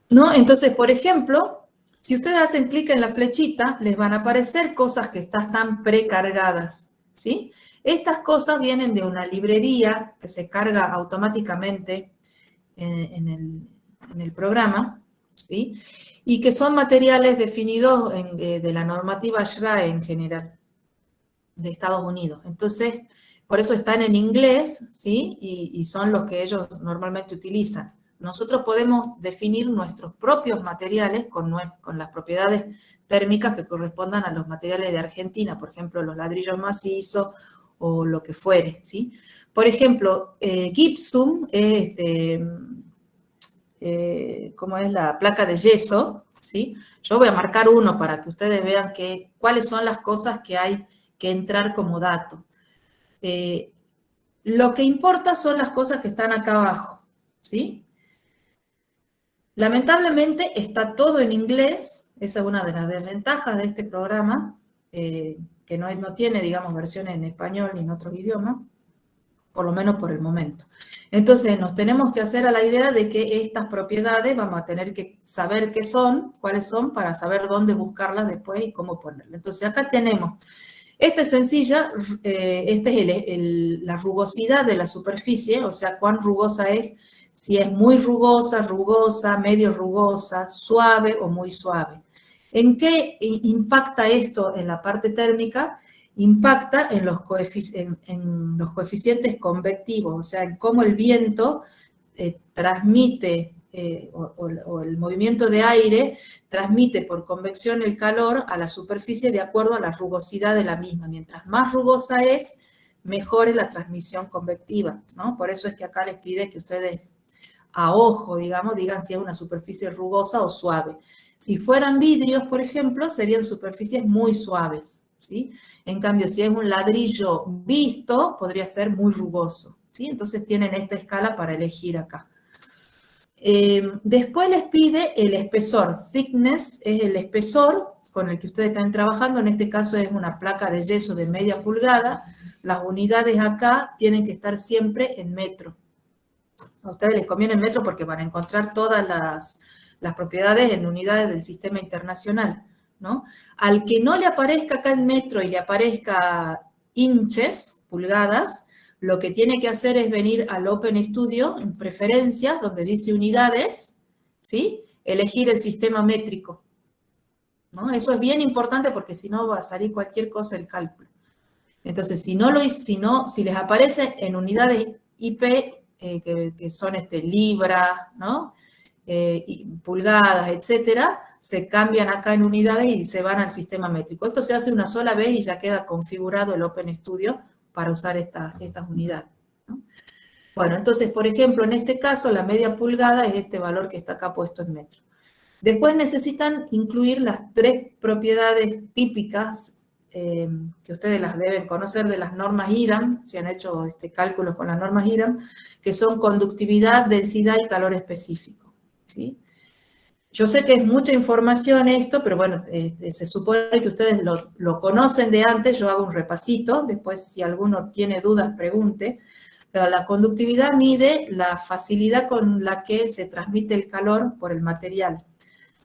¿no? Entonces, por ejemplo, Si ustedes hacen clic en la flechita, les van a aparecer cosas que están precargadas, ¿sí? Estas cosas vienen de una librería que se carga automáticamente en el programa, ¿sí? Y que son materiales definidos de la normativa SRAE en general, de Estados Unidos. Entonces, por eso están en inglés, ¿sí? Y son los que ellos normalmente utilizan. Nosotros podemos definir nuestros propios materiales con las propiedades térmicas que correspondan a los materiales de Argentina, por ejemplo, los ladrillos macizos o lo que fuere, ¿sí? Por ejemplo, gypsum es como es la placa de yeso, ¿sí? Yo voy a marcar uno para que ustedes vean cuáles son las cosas que hay que entrar como dato. Lo que importa son las cosas que están acá abajo, ¿sí? Lamentablemente está todo en inglés, esa es una de las desventajas de este programa, que no tiene, digamos, versiones en español ni en otros idiomas, por lo menos por el momento. Entonces nos tenemos que hacer a la idea de que estas propiedades vamos a tener que saber qué son, cuáles son, para saber dónde buscarlas después y cómo ponerlas. Entonces acá tenemos, esta es sencilla, esta es la rugosidad de la superficie, o sea, cuán rugosa es, si es muy rugosa, medio rugosa, suave o muy suave. ¿En qué impacta esto en la parte térmica? Impacta en los coeficientes convectivos, o sea, en cómo el viento transmite, o el movimiento de aire transmite por convección el calor a la superficie de acuerdo a la rugosidad de la misma. Mientras más rugosa es, mejor es la transmisión convectiva, ¿no? Por eso es que acá les pide que ustedes a ojo, digamos, digan si es una superficie rugosa o suave. Si fueran vidrios, por ejemplo, serían superficies muy suaves, ¿sí? En cambio, si es un ladrillo visto, podría ser muy rugoso, ¿sí? Entonces tienen esta escala para elegir acá. Después les pide el espesor. Thickness es el espesor con el que ustedes están trabajando. En este caso es una placa de yeso de media pulgada. Las unidades acá tienen que estar siempre en metro. A ustedes les conviene en metro porque van a encontrar todas las propiedades en unidades del sistema internacional, ¿no? Al que no le aparezca acá en metro y le aparezca inches, pulgadas, lo que tiene que hacer es venir al Open Studio, en preferencias, donde dice unidades, ¿sí? Elegir el sistema métrico, ¿no? Eso es bien importante porque si no va a salir cualquier cosa el cálculo. Entonces, si les aparece en unidades IP, que son libras, ¿no? Pulgadas, etcétera, se cambian acá en unidades y se van al sistema métrico. Esto se hace una sola vez y ya queda configurado el Open Studio para usar estas unidades, ¿no? Bueno, entonces, por ejemplo, en este caso, la media pulgada es este valor que está acá puesto en metro. Después necesitan incluir las 3 propiedades típicas que ustedes las deben conocer de las normas IRAM, si han hecho cálculos con las normas IRAM, que son conductividad, densidad y calor específico, ¿sí? Yo sé que es mucha información esto, pero bueno, se supone que ustedes lo conocen de antes. Yo hago un repasito, después si alguno tiene dudas, pregunte. Pero la conductividad mide la facilidad con la que se transmite el calor por el material.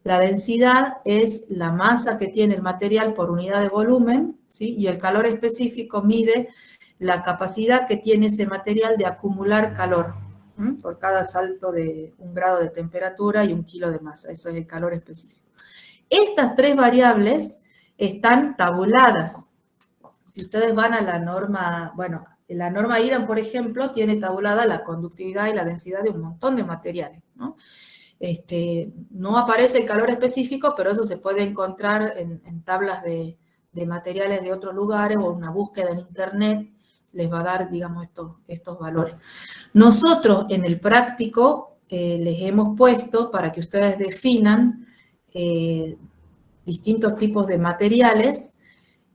La densidad es la masa que tiene el material por unidad de volumen, ¿sí? Y el calor específico mide la capacidad que tiene ese material de acumular calor, ¿sí? Por cada salto de 1 grado de temperatura y 1 kilo de masa. Eso es el calor específico. Estas 3 variables están tabuladas. Si ustedes van a la norma, bueno, la norma IRAM, por ejemplo, tiene tabulada la conductividad y la densidad de un montón de materiales, ¿no? No aparece el calor específico, pero eso se puede encontrar en tablas de materiales de otros lugares o una búsqueda en internet, les va a dar, digamos, estos valores. Nosotros en el práctico les hemos puesto para que ustedes definan distintos tipos de materiales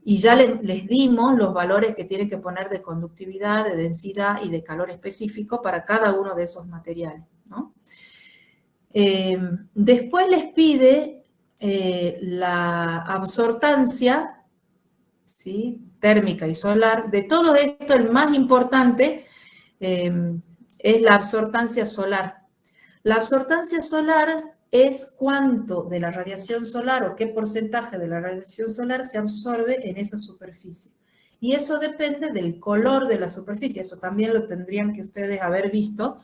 y ya les dimos los valores que tienen que poner de conductividad, de densidad y de calor específico para cada uno de esos materiales, ¿no? Después les pide la absortancia, ¿sí? Térmica y solar. De todo esto, el más importante es la absortancia solar. La absortancia solar es cuánto de la radiación solar o qué porcentaje de la radiación solar se absorbe en esa superficie. Y eso depende del color de la superficie. Eso también lo tendrían que ustedes haber visto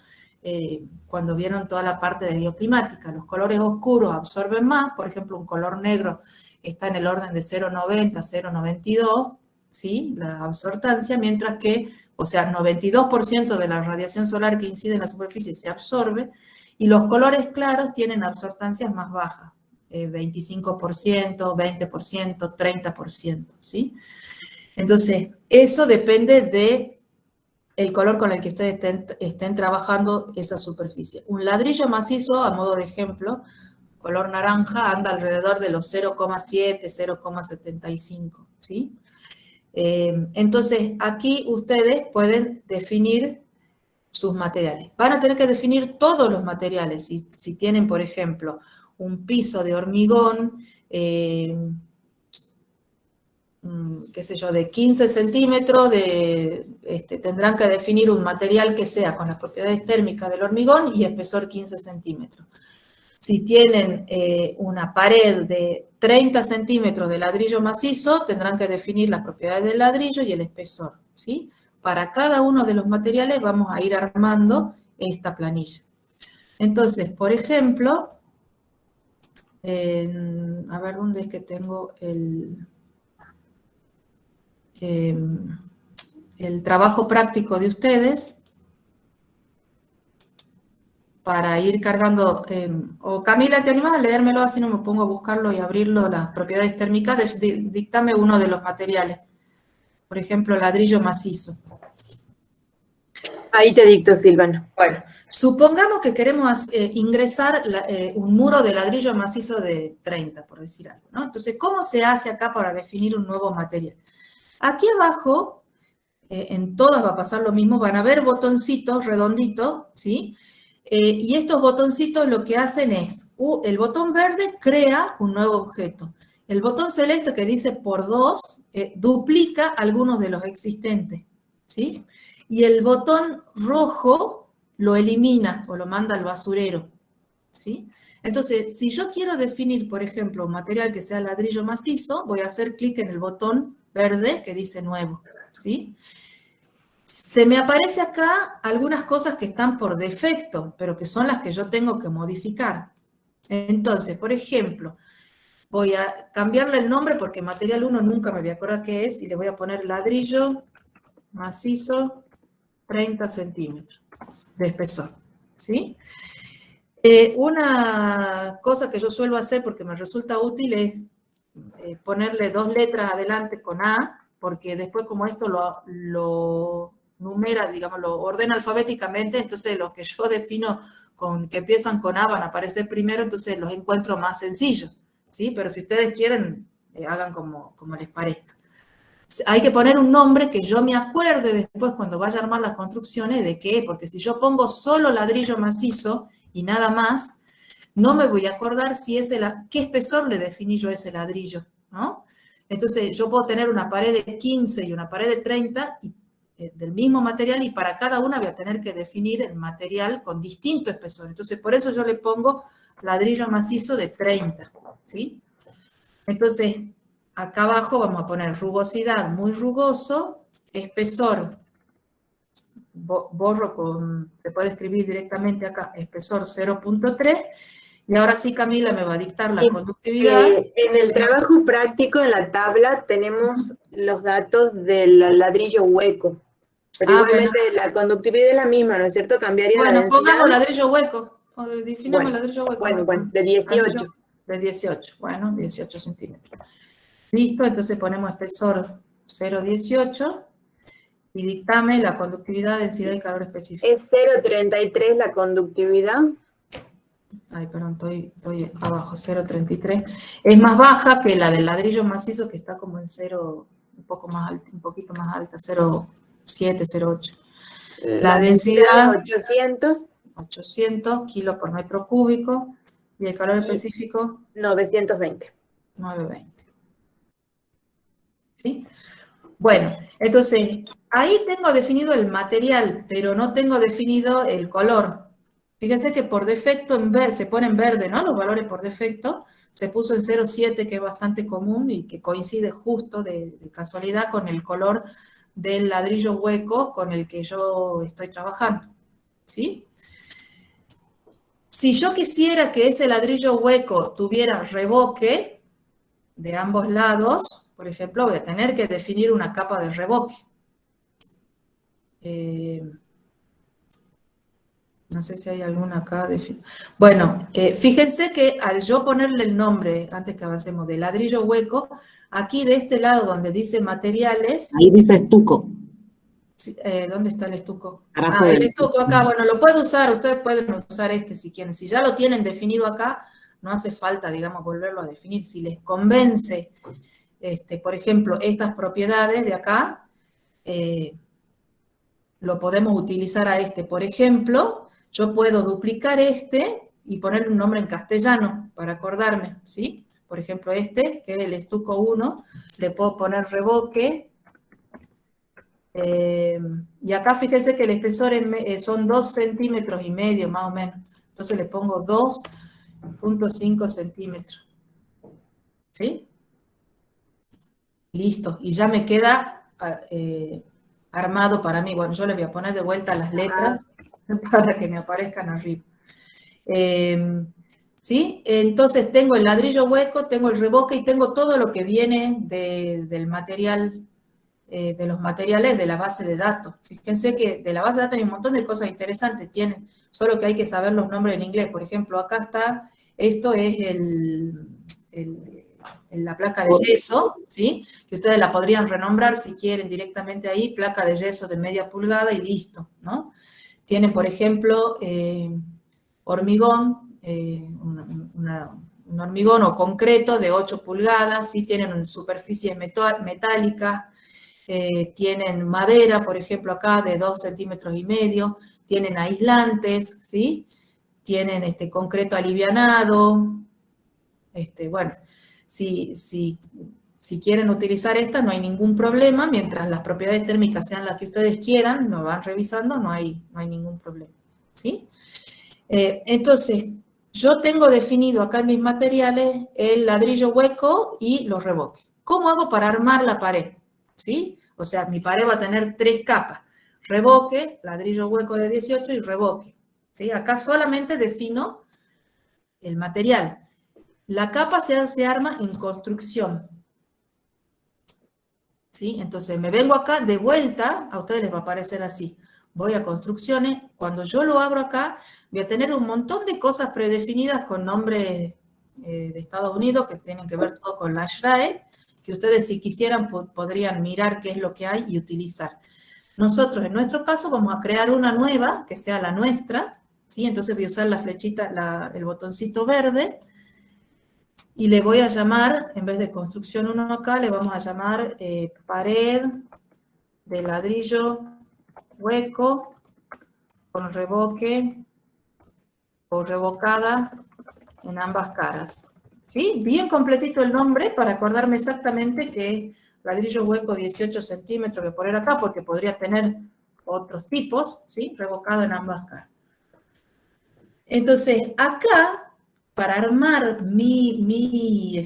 cuando vieron toda la parte de bioclimática. Los colores oscuros absorben más, por ejemplo, un color negro está en el orden de 0,90, 0,92, ¿sí? La absortancia, mientras que, o sea, 92% de la radiación solar que incide en la superficie se absorbe, y los colores claros tienen absortancias más bajas, 25%, 20%, 30%, ¿sí? Entonces, eso depende de el color con el que ustedes estén trabajando esa superficie. Un ladrillo macizo, a modo de ejemplo, color naranja, anda alrededor de los 0,7, 0,75, ¿sí? Entonces, aquí ustedes pueden definir sus materiales. Van a tener que definir todos los materiales. Si tienen, por ejemplo, un piso de hormigón, qué sé yo, de 15 centímetros, tendrán que definir un material que sea con las propiedades térmicas del hormigón y espesor 15 centímetros. Si tienen una pared de 30 centímetros de ladrillo macizo, tendrán que definir las propiedades del ladrillo y el espesor, ¿sí? Para cada uno de los materiales vamos a ir armando esta planilla. Entonces, por ejemplo, a ver dónde es que tengo el trabajo práctico de ustedes para ir cargando. O Camila, ¿te animas a leérmelo? Así no me pongo a buscarlo y abrirlo, las propiedades térmicas. Dictame uno de los materiales. Por ejemplo, ladrillo macizo. Ahí te dicto, Silvana. Bueno, supongamos que queremos ingresar un muro de ladrillo macizo de 30, por decir algo, ¿no? Entonces, ¿cómo se hace acá para definir un nuevo material? Aquí abajo, en todas va a pasar lo mismo, van a haber botoncitos redonditos, ¿sí? Y estos botoncitos lo que hacen es, el botón verde crea un nuevo objeto. El botón celeste que dice por 2 duplica algunos de los existentes, ¿sí? Y el botón rojo lo elimina o lo manda al basurero, ¿sí? Entonces, si yo quiero definir, por ejemplo, un material que sea ladrillo macizo, voy a hacer clic en el botón verde que dice nuevo, ¿sí? Se me aparece acá algunas cosas que están por defecto, pero que son las que yo tengo que modificar. Entonces, por ejemplo, voy a cambiarle el nombre porque material 1 nunca me voy a acordar qué es, y le voy a poner ladrillo macizo 30 centímetros de espesor, ¿sí? Una cosa que yo suelo hacer porque me resulta útil es ponerle 2 letras adelante con A, porque después como esto lo numera, digamos, lo ordena alfabéticamente, entonces los que yo defino que empiezan con A van a aparecer primero, entonces los encuentro más sencillos, ¿sí? Pero si ustedes quieren, hagan como les parezca. Hay que poner un nombre que yo me acuerde después cuando vaya a armar las construcciones de qué, porque si yo pongo solo ladrillo macizo y nada más, no me voy a acordar qué espesor le definí yo a ese ladrillo, ¿no? Entonces yo puedo tener una pared de 15 y una pared de 30 del mismo material, y para cada una voy a tener que definir el material con distinto espesor. Entonces por eso yo le pongo ladrillo macizo de 30, ¿sí? Entonces acá abajo vamos a poner rugosidad muy rugoso, espesor, se puede escribir directamente acá, espesor 0.3, y ahora sí Camila me va a dictar la conductividad. En el trabajo práctico, en la tabla, tenemos los datos del ladrillo hueco, pero igualmente bueno, la conductividad es la misma, ¿no es cierto? Cambiaría la densidad. Bueno, pongamos ladrillo hueco, definamos ladrillo hueco. Bueno, de 18. De 18, bueno, 18 centímetros. Listo, entonces ponemos espesor 0,18 y dictame la conductividad, densidad y calor específico. Es 0,33 la conductividad. Ay, perdón, estoy abajo, 0,33. Es más baja que la del ladrillo macizo, que está como en 0, un poquito más alta, 0,7, 0,8. La densidad 800 kilos por metro cúbico, y el calor específico 920. 920. ¿Sí? Bueno, entonces, ahí tengo definido el material, pero no tengo definido el color. Fíjense que por defecto se pone en verde, ¿no? Los valores por defecto. Se puso en 0,7, que es bastante común y que coincide justo de casualidad con el color del ladrillo hueco con el que yo estoy trabajando, ¿sí? Si yo quisiera que ese ladrillo hueco tuviera revoque de ambos lados, por ejemplo, voy a tener que definir una capa de revoque. No sé si hay alguna acá. Bueno, fíjense que al yo ponerle el nombre, antes que avancemos, de ladrillo hueco, aquí de este lado donde dice materiales... Ahí dice estuco. ¿Dónde está el estuco? Abajo El estuco acá, bueno, lo puedo usar, ustedes pueden usar este si quieren. Si ya lo tienen definido acá, no hace falta, digamos, volverlo a definir. Si les convence, por ejemplo, estas propiedades de acá, lo podemos utilizar a este. Por ejemplo, yo puedo duplicar este y ponerle un nombre en castellano para acordarme, ¿sí? Por ejemplo, este, que es el estuco 1, le puedo poner revoque. Y acá fíjense que el espesor son 2,5 centímetros más o menos. Entonces le pongo 2,5 centímetros. ¿Sí? Listo. Y ya me queda armado para mí. Bueno, yo le voy a poner de vuelta las letras para que me aparezcan arriba. ¿Sí? Entonces tengo el ladrillo hueco, tengo el revoque y tengo todo lo que viene del material, de los materiales de la base de datos. Fíjense que de la base de datos hay un montón de cosas interesantes, tienen, solo que hay que saber los nombres en inglés. Por ejemplo, acá está, esto es la placa de yeso, ¿sí? Que ustedes la podrían renombrar si quieren directamente ahí, placa de yeso de media pulgada y listo, ¿no? Tiene, por ejemplo, hormigón, un hormigón o concreto de 8 pulgadas, ¿sí? Tienen superficies metálicas, tienen madera, por ejemplo, acá de 2,5 centímetros, tienen aislantes, ¿sí? Tienen concreto alivianado. Bueno, si quieren utilizar esta, no hay ningún problema, mientras las propiedades térmicas sean las que ustedes quieran, lo van revisando, no hay ningún problema, ¿sí? Entonces, yo tengo definido acá en mis materiales el ladrillo hueco y los revoques. ¿Cómo hago para armar la pared? ¿Sí? O sea, mi pared va a tener 3 capas. Revoque, ladrillo hueco de 18 y revoque. ¿Sí? Acá solamente defino el material. La capa se arma en construcción. ¿Sí? Entonces, me vengo acá de vuelta, a ustedes les va a aparecer así. Voy a construcciones. Cuando yo lo abro acá, voy a tener un montón de cosas predefinidas con nombres de Estados Unidos que tienen que ver todo con la SRAE, que ustedes si quisieran podrían mirar qué es lo que hay y utilizar. Nosotros en nuestro caso vamos a crear una nueva que sea la nuestra, ¿sí? Entonces voy a usar la flechita, el botoncito verde y le voy a llamar, en vez de construcción 1 acá, le vamos a llamar pared de ladrillo hueco con revoque o revocada en ambas caras. ¿Sí? Bien completito el nombre para acordarme exactamente que ladrillo hueco 18 centímetros voy a poner acá porque podría tener otros tipos, ¿sí? Revocado en ambas caras. Entonces, acá, para armar mi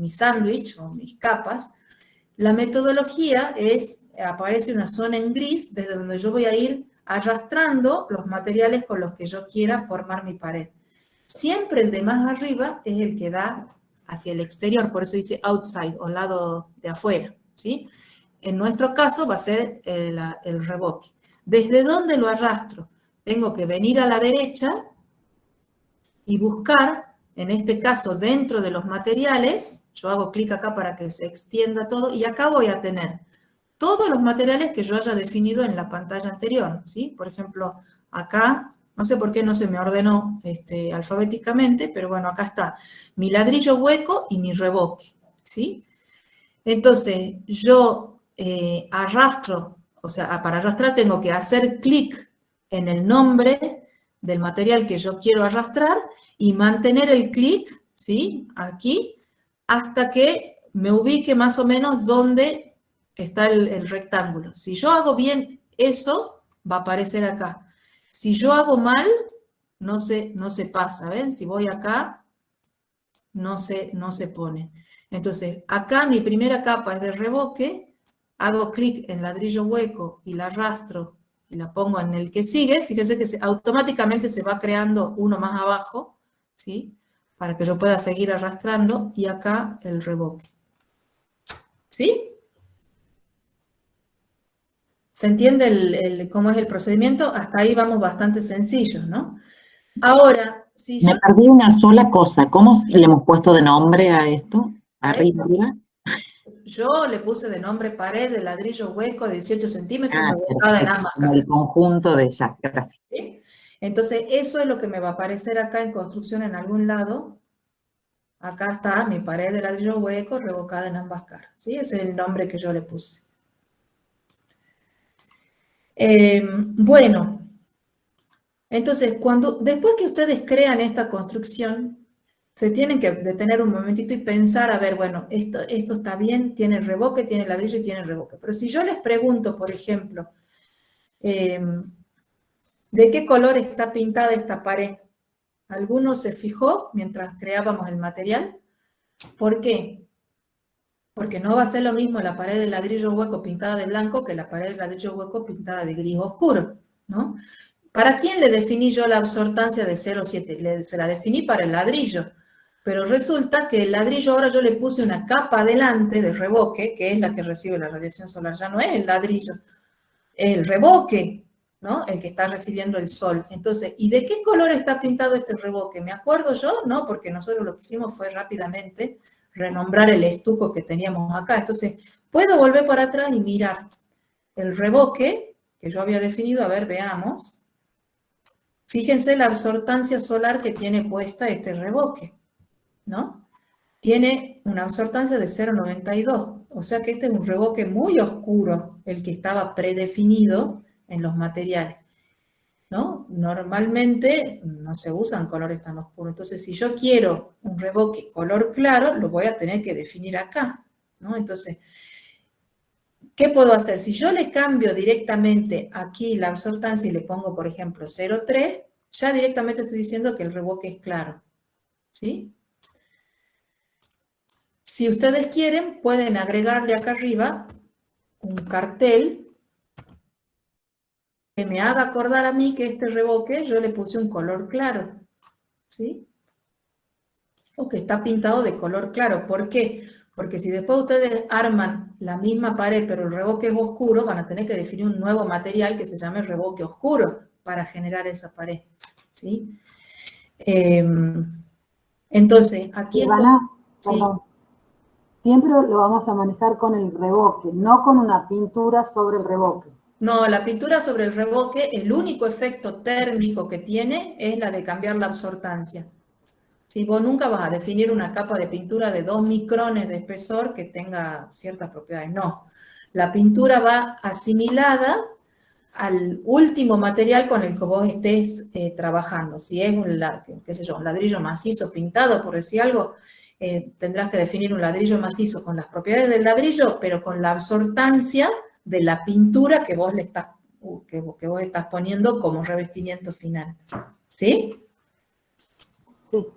sándwich o mis capas, la metodología es, aparece una zona en gris desde donde yo voy a ir arrastrando los materiales con los que yo quiera formar mi pared. Siempre el de más arriba es el que da hacia el exterior, por eso dice outside, o lado de afuera, ¿sí? En nuestro caso va a ser el revoque. ¿Desde dónde lo arrastro? Tengo que venir a la derecha y buscar, en este caso dentro de los materiales, yo hago clic acá para que se extienda todo, y acá voy a tener todos los materiales que yo haya definido en la pantalla anterior, ¿sí? Por ejemplo, acá, no sé por qué no se me ordenó alfabéticamente, pero bueno, acá está mi ladrillo hueco y mi revoque, ¿sí? Entonces, yo arrastro, o sea, para arrastrar tengo que hacer clic en el nombre del material que yo quiero arrastrar y mantener el clic, ¿sí? Aquí, hasta que me ubique más o menos donde está el rectángulo. Si yo hago bien eso, va a aparecer acá. Si yo hago mal, no se pasa, ¿ven? Si voy acá, no se pone. Entonces, acá mi primera capa es de revoque, hago clic en ladrillo hueco y la arrastro y la pongo en el que sigue. Fíjense que automáticamente se va creando uno más abajo, ¿sí? Para que yo pueda seguir arrastrando, y acá el revoque. ¿Sí? ¿Se entiende cómo es el procedimiento? Hasta ahí vamos bastante sencillos, ¿no? Ahora, si yo... Me perdí una sola cosa. ¿Cómo le hemos puesto de nombre a esto? Arriba. Yo le puse de nombre pared de ladrillo hueco de 18 centímetros, Ah, en ambas como el conjunto de ya, gracias. ¿Sí? Entonces, eso es lo que me va a aparecer acá en construcción en algún lado. Acá está mi pared de ladrillo hueco revocada en ambas caras. ¿Sí? Ese es el nombre que yo le puse. Bueno, entonces, después que ustedes crean esta construcción, se tienen que detener un momentito y pensar, a ver, bueno, esto está bien, tiene revoque, tiene ladrillo y tiene revoque. Pero si yo les pregunto, por ejemplo, ¿de qué color está pintada esta pared? ¿Alguno se fijó mientras creábamos el material? ¿Por qué? Porque no va a ser lo mismo la pared de ladrillo hueco pintada de blanco que la pared de ladrillo hueco pintada de gris oscuro, ¿no? ¿Para quién le definí yo la absortancia de 0,7? Se la definí para el ladrillo, pero resulta que el ladrillo ahora yo le puse una capa adelante de revoque, que es la que recibe la radiación solar, ya no es el ladrillo, es el revoque, ¿no? El que está recibiendo el sol. Entonces, ¿y de qué color está pintado este revoque? ¿Me acuerdo yo? No, porque nosotros lo que hicimos fue rápidamente renombrar el estuco que teníamos acá. Entonces, puedo volver para atrás y mirar el revoque que yo había definido. A ver, veamos. Fíjense la absortancia solar que tiene puesta este revoque, ¿no? Tiene una absortancia de 0,92. O sea que este es un revoque muy oscuro, el que estaba predefinido en los materiales, ¿no? Normalmente no se usan colores tan oscuros. Entonces, si yo quiero un revoque color claro, lo voy a tener que definir acá, ¿no? Entonces, ¿qué puedo hacer? Si yo le cambio directamente aquí la absortancia y le pongo, por ejemplo, 0,3, ya directamente estoy diciendo que el revoque es claro, ¿sí? Si ustedes quieren, pueden agregarle acá arriba un cartel que me haga acordar a mí que este revoque yo le puse un color claro, ¿sí? O que está pintado de color claro. ¿Por qué? Porque si después ustedes arman la misma pared, pero el revoque es oscuro, van a tener que definir un nuevo material que se llame revoque oscuro para generar esa pared, ¿sí? Entonces, aquí... Silvana, sí. perdón. Siempre lo vamos a manejar con el revoque, no con una pintura sobre el revoque. No, la pintura sobre el revoque, el único efecto térmico que tiene es la de cambiar la absortancia. Si vos nunca vas a definir una capa de pintura de 2 micrones de espesor que tenga ciertas propiedades, no. La pintura va asimilada al último material con el que vos estés trabajando. Si es un ladrillo macizo pintado, por decir algo, tendrás que definir un ladrillo macizo con las propiedades del ladrillo, pero con la absortancia de la pintura que vos estás poniendo como revestimiento final. ¿Sí? Sí.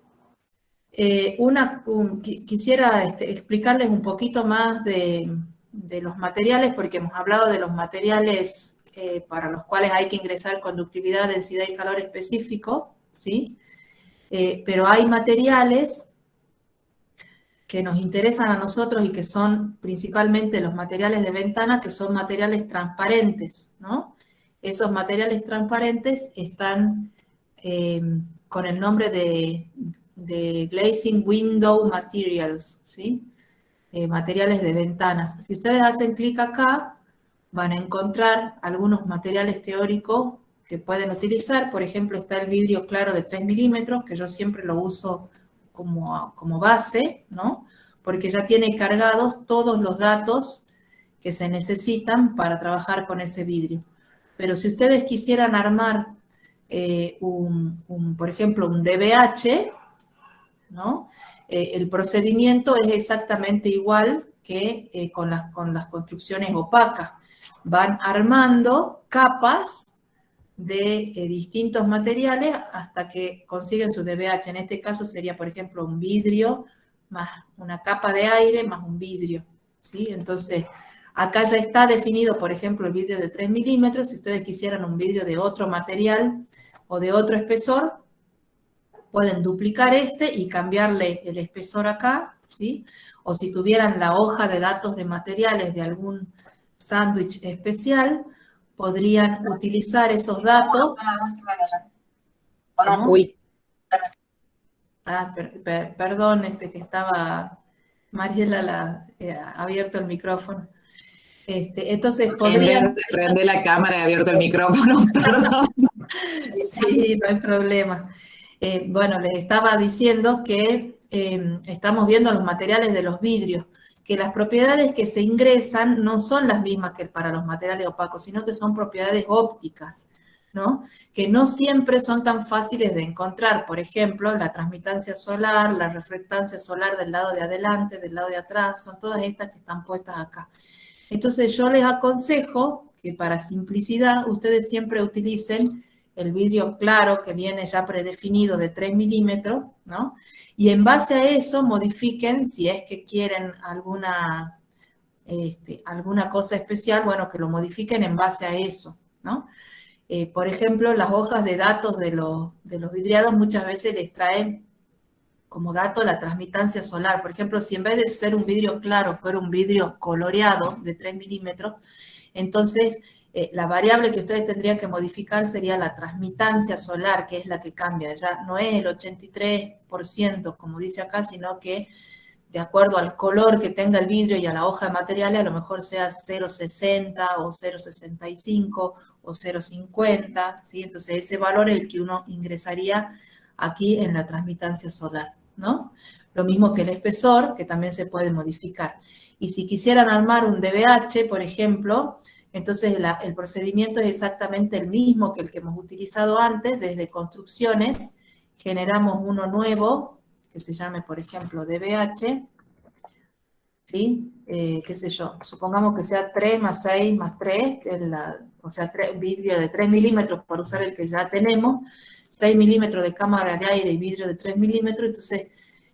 Quisiera explicarles un poquito más de los materiales, porque hemos hablado de los materiales para los cuales hay que ingresar conductividad, densidad y calor específico, ¿sí? Pero hay materiales que nos interesan a nosotros y que son principalmente los materiales de ventana, que son materiales transparentes, ¿no? Esos materiales transparentes están con el nombre de Glazing Window Materials, ¿sí? Materiales de ventanas. Si ustedes hacen clic acá, van a encontrar algunos materiales teóricos que pueden utilizar. Por ejemplo, está el vidrio claro de 3 milímetros, que yo siempre lo uso como base, ¿no? Porque ya tiene cargados todos los datos que se necesitan para trabajar con ese vidrio. Pero si ustedes quisieran armar, por ejemplo, un DBH, ¿no? El procedimiento es exactamente igual que con las construcciones opacas. Van armando capas de distintos materiales hasta que consiguen su DBH. En este caso sería, por ejemplo, un vidrio más una capa de aire más un vidrio, ¿sí? Entonces, acá ya está definido, por ejemplo, el vidrio de 3 milímetros. Si ustedes quisieran un vidrio de otro material o de otro espesor, pueden duplicar este y cambiarle el espesor acá, ¿sí? O si tuvieran la hoja de datos de materiales de algún sándwich especial, podrían utilizar esos datos. ¿Cómo? Uy. Perdón, que estaba Mariela abierto el micrófono. Entonces podrían... Prende la cámara y abierto el micrófono, perdón. Sí, no hay problema. Bueno, les estaba diciendo que estamos viendo los materiales de los vidrios, que las propiedades que se ingresan no son las mismas que para los materiales opacos, sino que son propiedades ópticas, ¿no? Que no siempre son tan fáciles de encontrar. Por ejemplo, la transmitancia solar, la reflectancia solar del lado de adelante, del lado de atrás, son todas estas que están puestas acá. Entonces yo les aconsejo que para simplicidad ustedes siempre utilicen el vidrio claro que viene ya predefinido de 3 milímetros, ¿no? Y en base a eso modifiquen, si es que quieren alguna cosa especial, bueno, que lo modifiquen en base a eso, ¿no? Por ejemplo, las hojas de datos de los vidriados muchas veces les traen como dato la transmitancia solar. Por ejemplo, si en vez de ser un vidrio claro fuera un vidrio coloreado de 3 milímetros, entonces la variable que ustedes tendrían que modificar sería la transmitancia solar, que es la que cambia. Ya no es el 83%, como dice acá, sino que de acuerdo al color que tenga el vidrio y a la hoja de materiales, a lo mejor sea 0,60 o 0,65 o 0,50, ¿sí? Entonces ese valor es el que uno ingresaría aquí en la transmitancia solar, ¿no? Lo mismo que el espesor, que también se puede modificar. Y si quisieran armar un DBH, por ejemplo, entonces el procedimiento es exactamente el mismo que el que hemos utilizado antes. Desde construcciones generamos uno nuevo, que se llame, por ejemplo, DBH, ¿sí? Qué sé yo, supongamos que sea 3 más 6 más 3, que es o sea, vidrio de 3 milímetros para usar el que ya tenemos, 6 milímetros de cámara de aire y vidrio de 3 milímetros. Entonces,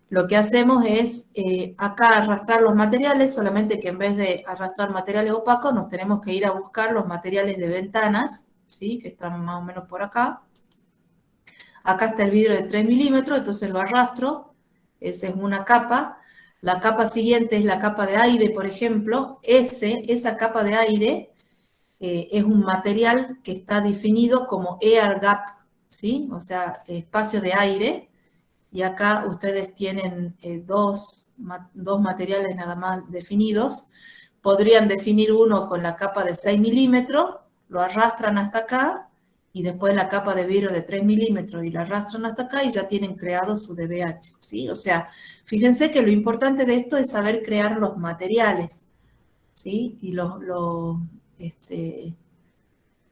lo que hacemos es acá arrastrar los materiales, solamente que en vez de arrastrar materiales opacos, nos tenemos que ir a buscar los materiales de ventanas, ¿sí? Que están más o menos por acá. Acá está el vidrio de 3 milímetros, entonces lo arrastro. Esa es una capa. La capa siguiente es la capa de aire, por ejemplo. Esa capa de aire es un material que está definido como air gap, ¿sí? O sea, espacio de aire. Y acá ustedes tienen dos materiales nada más definidos. Podrían definir uno con la capa de 6 milímetros, lo arrastran hasta acá, y después la capa de vidrio de 3 milímetros y la arrastran hasta acá y ya tienen creado su DBH, ¿sí? O sea, fíjense que lo importante de esto es saber crear los materiales, ¿sí? Y los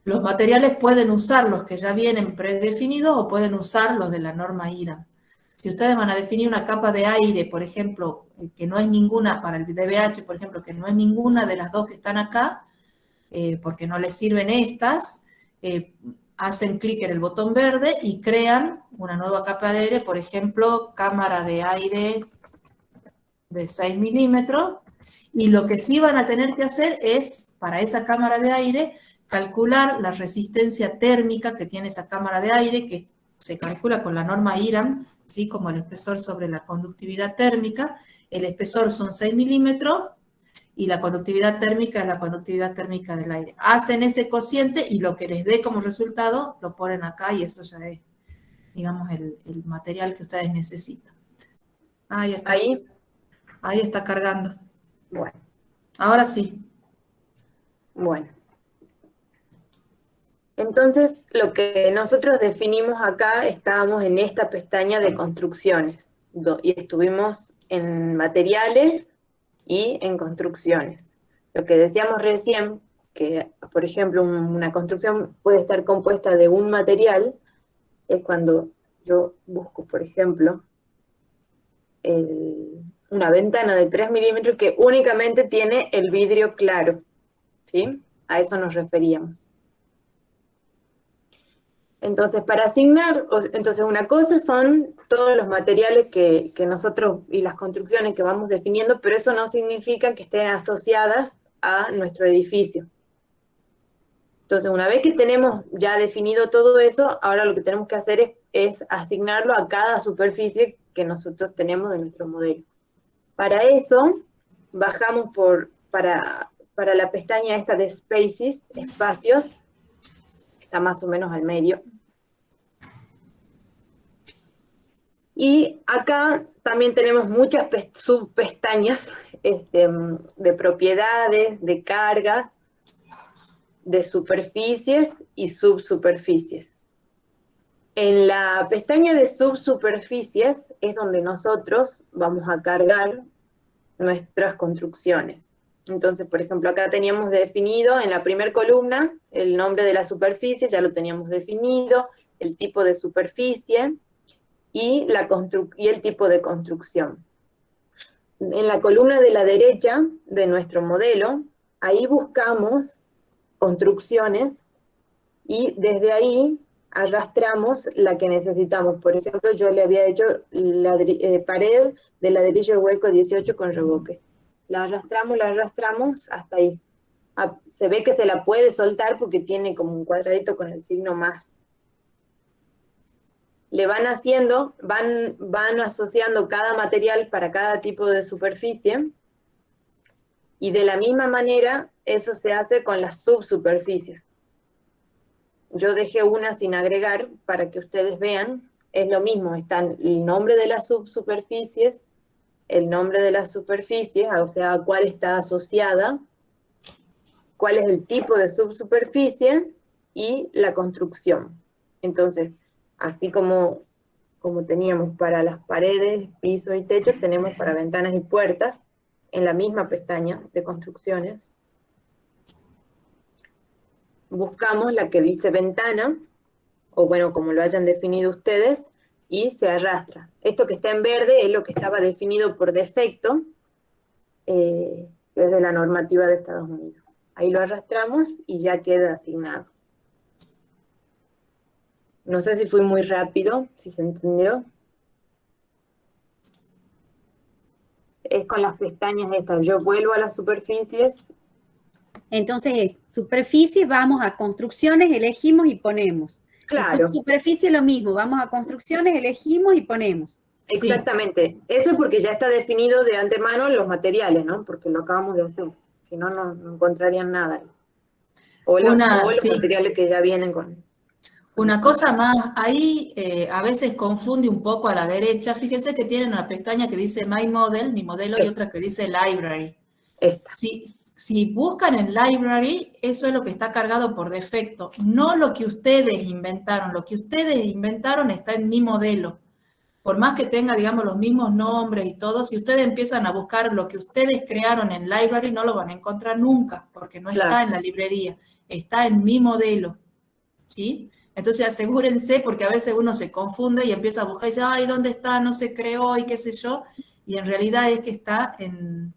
materiales pueden usar los que ya vienen predefinidos o pueden usar los de la norma IRAM. Si ustedes van a definir una capa de aire, por ejemplo, que no es ninguna, para el DBH, por ejemplo, que no es ninguna de las dos que están acá, porque no les sirven estas, hacen clic en el botón verde y crean una nueva capa de aire, por ejemplo, cámara de aire de 6 milímetros, y lo que sí van a tener que hacer es, para esa cámara de aire, calcular la resistencia térmica que tiene esa cámara de aire, que se calcula con la norma IRAM, ¿sí? Como el espesor sobre la conductividad térmica. El espesor son 6 milímetros y la conductividad térmica es la conductividad térmica del aire. Hacen ese cociente y lo que les dé como resultado lo ponen acá y eso ya es, digamos, el material que ustedes necesitan. Ahí está. Ahí está cargando. Bueno. Ahora sí. Bueno. Entonces, lo que nosotros definimos acá, estábamos en esta pestaña de construcciones, y estuvimos en materiales y en construcciones. Lo que decíamos recién, que por ejemplo una construcción puede estar compuesta de un material, es cuando yo busco, por ejemplo, una ventana de 3 milímetros que únicamente tiene el vidrio claro, ¿sí? A eso nos referíamos. Entonces, para asignar, entonces una cosa son todos los materiales que nosotros y las construcciones que vamos definiendo, pero eso no significa que estén asociadas a nuestro edificio. Entonces, una vez que tenemos ya definido todo eso, ahora lo que tenemos que hacer es asignarlo a cada superficie que nosotros tenemos de nuestro modelo. Para eso, bajamos para la pestaña esta de Spaces, espacios, está más o menos al medio. Y acá también tenemos muchas subpestañas de propiedades, de cargas, de superficies y subsuperficies. En la pestaña de subsuperficies es donde nosotros vamos a cargar nuestras construcciones. Entonces, por ejemplo, acá teníamos definido en la primera columna el nombre de la superficie, ya lo teníamos definido, el tipo de superficie y el tipo de construcción. En la columna de la derecha de nuestro modelo, ahí buscamos construcciones y desde ahí arrastramos la que necesitamos. Por ejemplo, yo le había hecho la pared de ladrillo hueco 18 con revoque. La arrastramos hasta ahí. Se ve que se la puede soltar porque tiene como un cuadradito con el signo más. Le van haciendo, van asociando cada material para cada tipo de superficie, y de la misma manera eso se hace con las subsuperficies. Yo dejé una sin agregar para que ustedes vean, es lo mismo, están el nombre de las subsuperficies, el nombre de las superficies, o sea, a cuál está asociada, cuál es el tipo de subsuperficie y la construcción. Entonces, así como teníamos para las paredes, piso y techo, tenemos para ventanas y puertas, en la misma pestaña de construcciones. Buscamos la que dice ventana, o bueno, como lo hayan definido ustedes, y se arrastra. Esto que está en verde es lo que estaba definido por defecto, desde la normativa de Estados Unidos. Ahí lo arrastramos y ya queda asignado. No sé si fui muy rápido, si se entendió. Es con las pestañas estas. Yo vuelvo a las superficies. Entonces es superficie, vamos a construcciones, elegimos y ponemos. Claro. Superficie lo mismo, vamos a construcciones, elegimos y ponemos. Exactamente. Sí. Eso es porque ya está definido de antemano los materiales, ¿no? Porque lo acabamos de hacer. Si no, no encontrarían nada. O los materiales que ya vienen con... Una cosa más, ahí a veces confunde un poco a la derecha. Fíjense que tienen una pestaña que dice My Model, mi modelo, y otra que dice Library. Si buscan en Library, eso es lo que está cargado por defecto, no lo que ustedes inventaron. Lo que ustedes inventaron está en mi modelo. Por más que tenga, digamos, los mismos nombres y todo, si ustedes empiezan a buscar lo que ustedes crearon en Library, no lo van a encontrar nunca, porque no está en la librería, está en mi modelo, ¿sí? Entonces asegúrense, porque a veces uno se confunde y empieza a buscar y dice, ay, ¿dónde está? No se creó y qué sé yo, y en realidad es que está en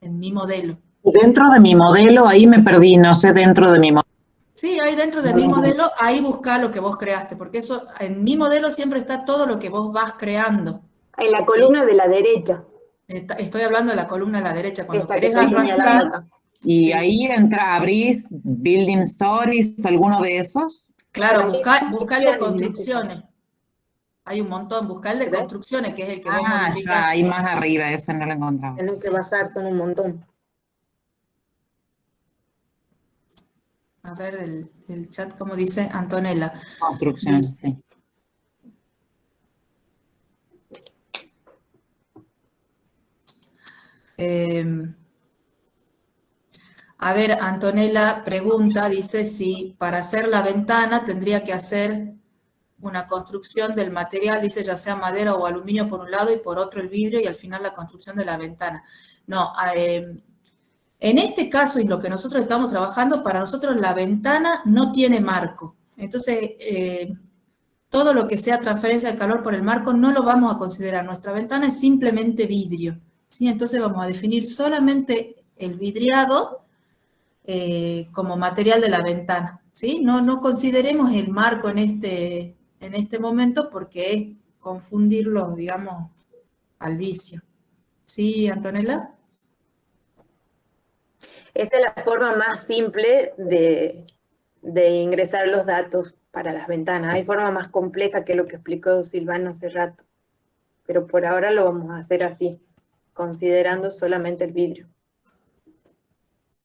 mi modelo. Dentro de mi modelo, ahí me perdí, no sé, dentro de mi modelo. Sí, ahí dentro de mi modelo, ahí busca lo que vos creaste, porque eso, en mi modelo siempre está todo lo que vos vas creando. En la columna de la derecha. Estoy hablando de la columna de la derecha, cuando querés arrastrar. Y ahí abrís Building Stories, ¿alguno de esos? Claro, busca el de construcciones. Hay un montón, busca el de construcciones, que es el que vos modificás. Ya, ahí más arriba, ese no lo encontramos. Tienen que bajar, son un montón. A ver el chat, como dice Antonella. Construcciones, sí. A ver, Antonella pregunta, dice si para hacer la ventana tendría que hacer una construcción del material, dice ya sea madera o aluminio por un lado y por otro el vidrio y al final la construcción de la ventana. No, en este caso y lo que nosotros estamos trabajando, para nosotros la ventana no tiene marco. Entonces, todo lo que sea transferencia de calor por el marco no lo vamos a considerar. Nuestra ventana es simplemente vidrio, ¿sí? Entonces vamos a definir solamente el vidriado como material de la ventana. ¿sí? No consideremos el marco en este momento porque es confundirlo, digamos, al vicio. ¿Sí, Antonella? Esta es la forma más simple de ingresar los datos para las ventanas. Hay forma más compleja que lo que explicó Silvana hace rato, pero por ahora lo vamos a hacer así, considerando solamente el vidrio.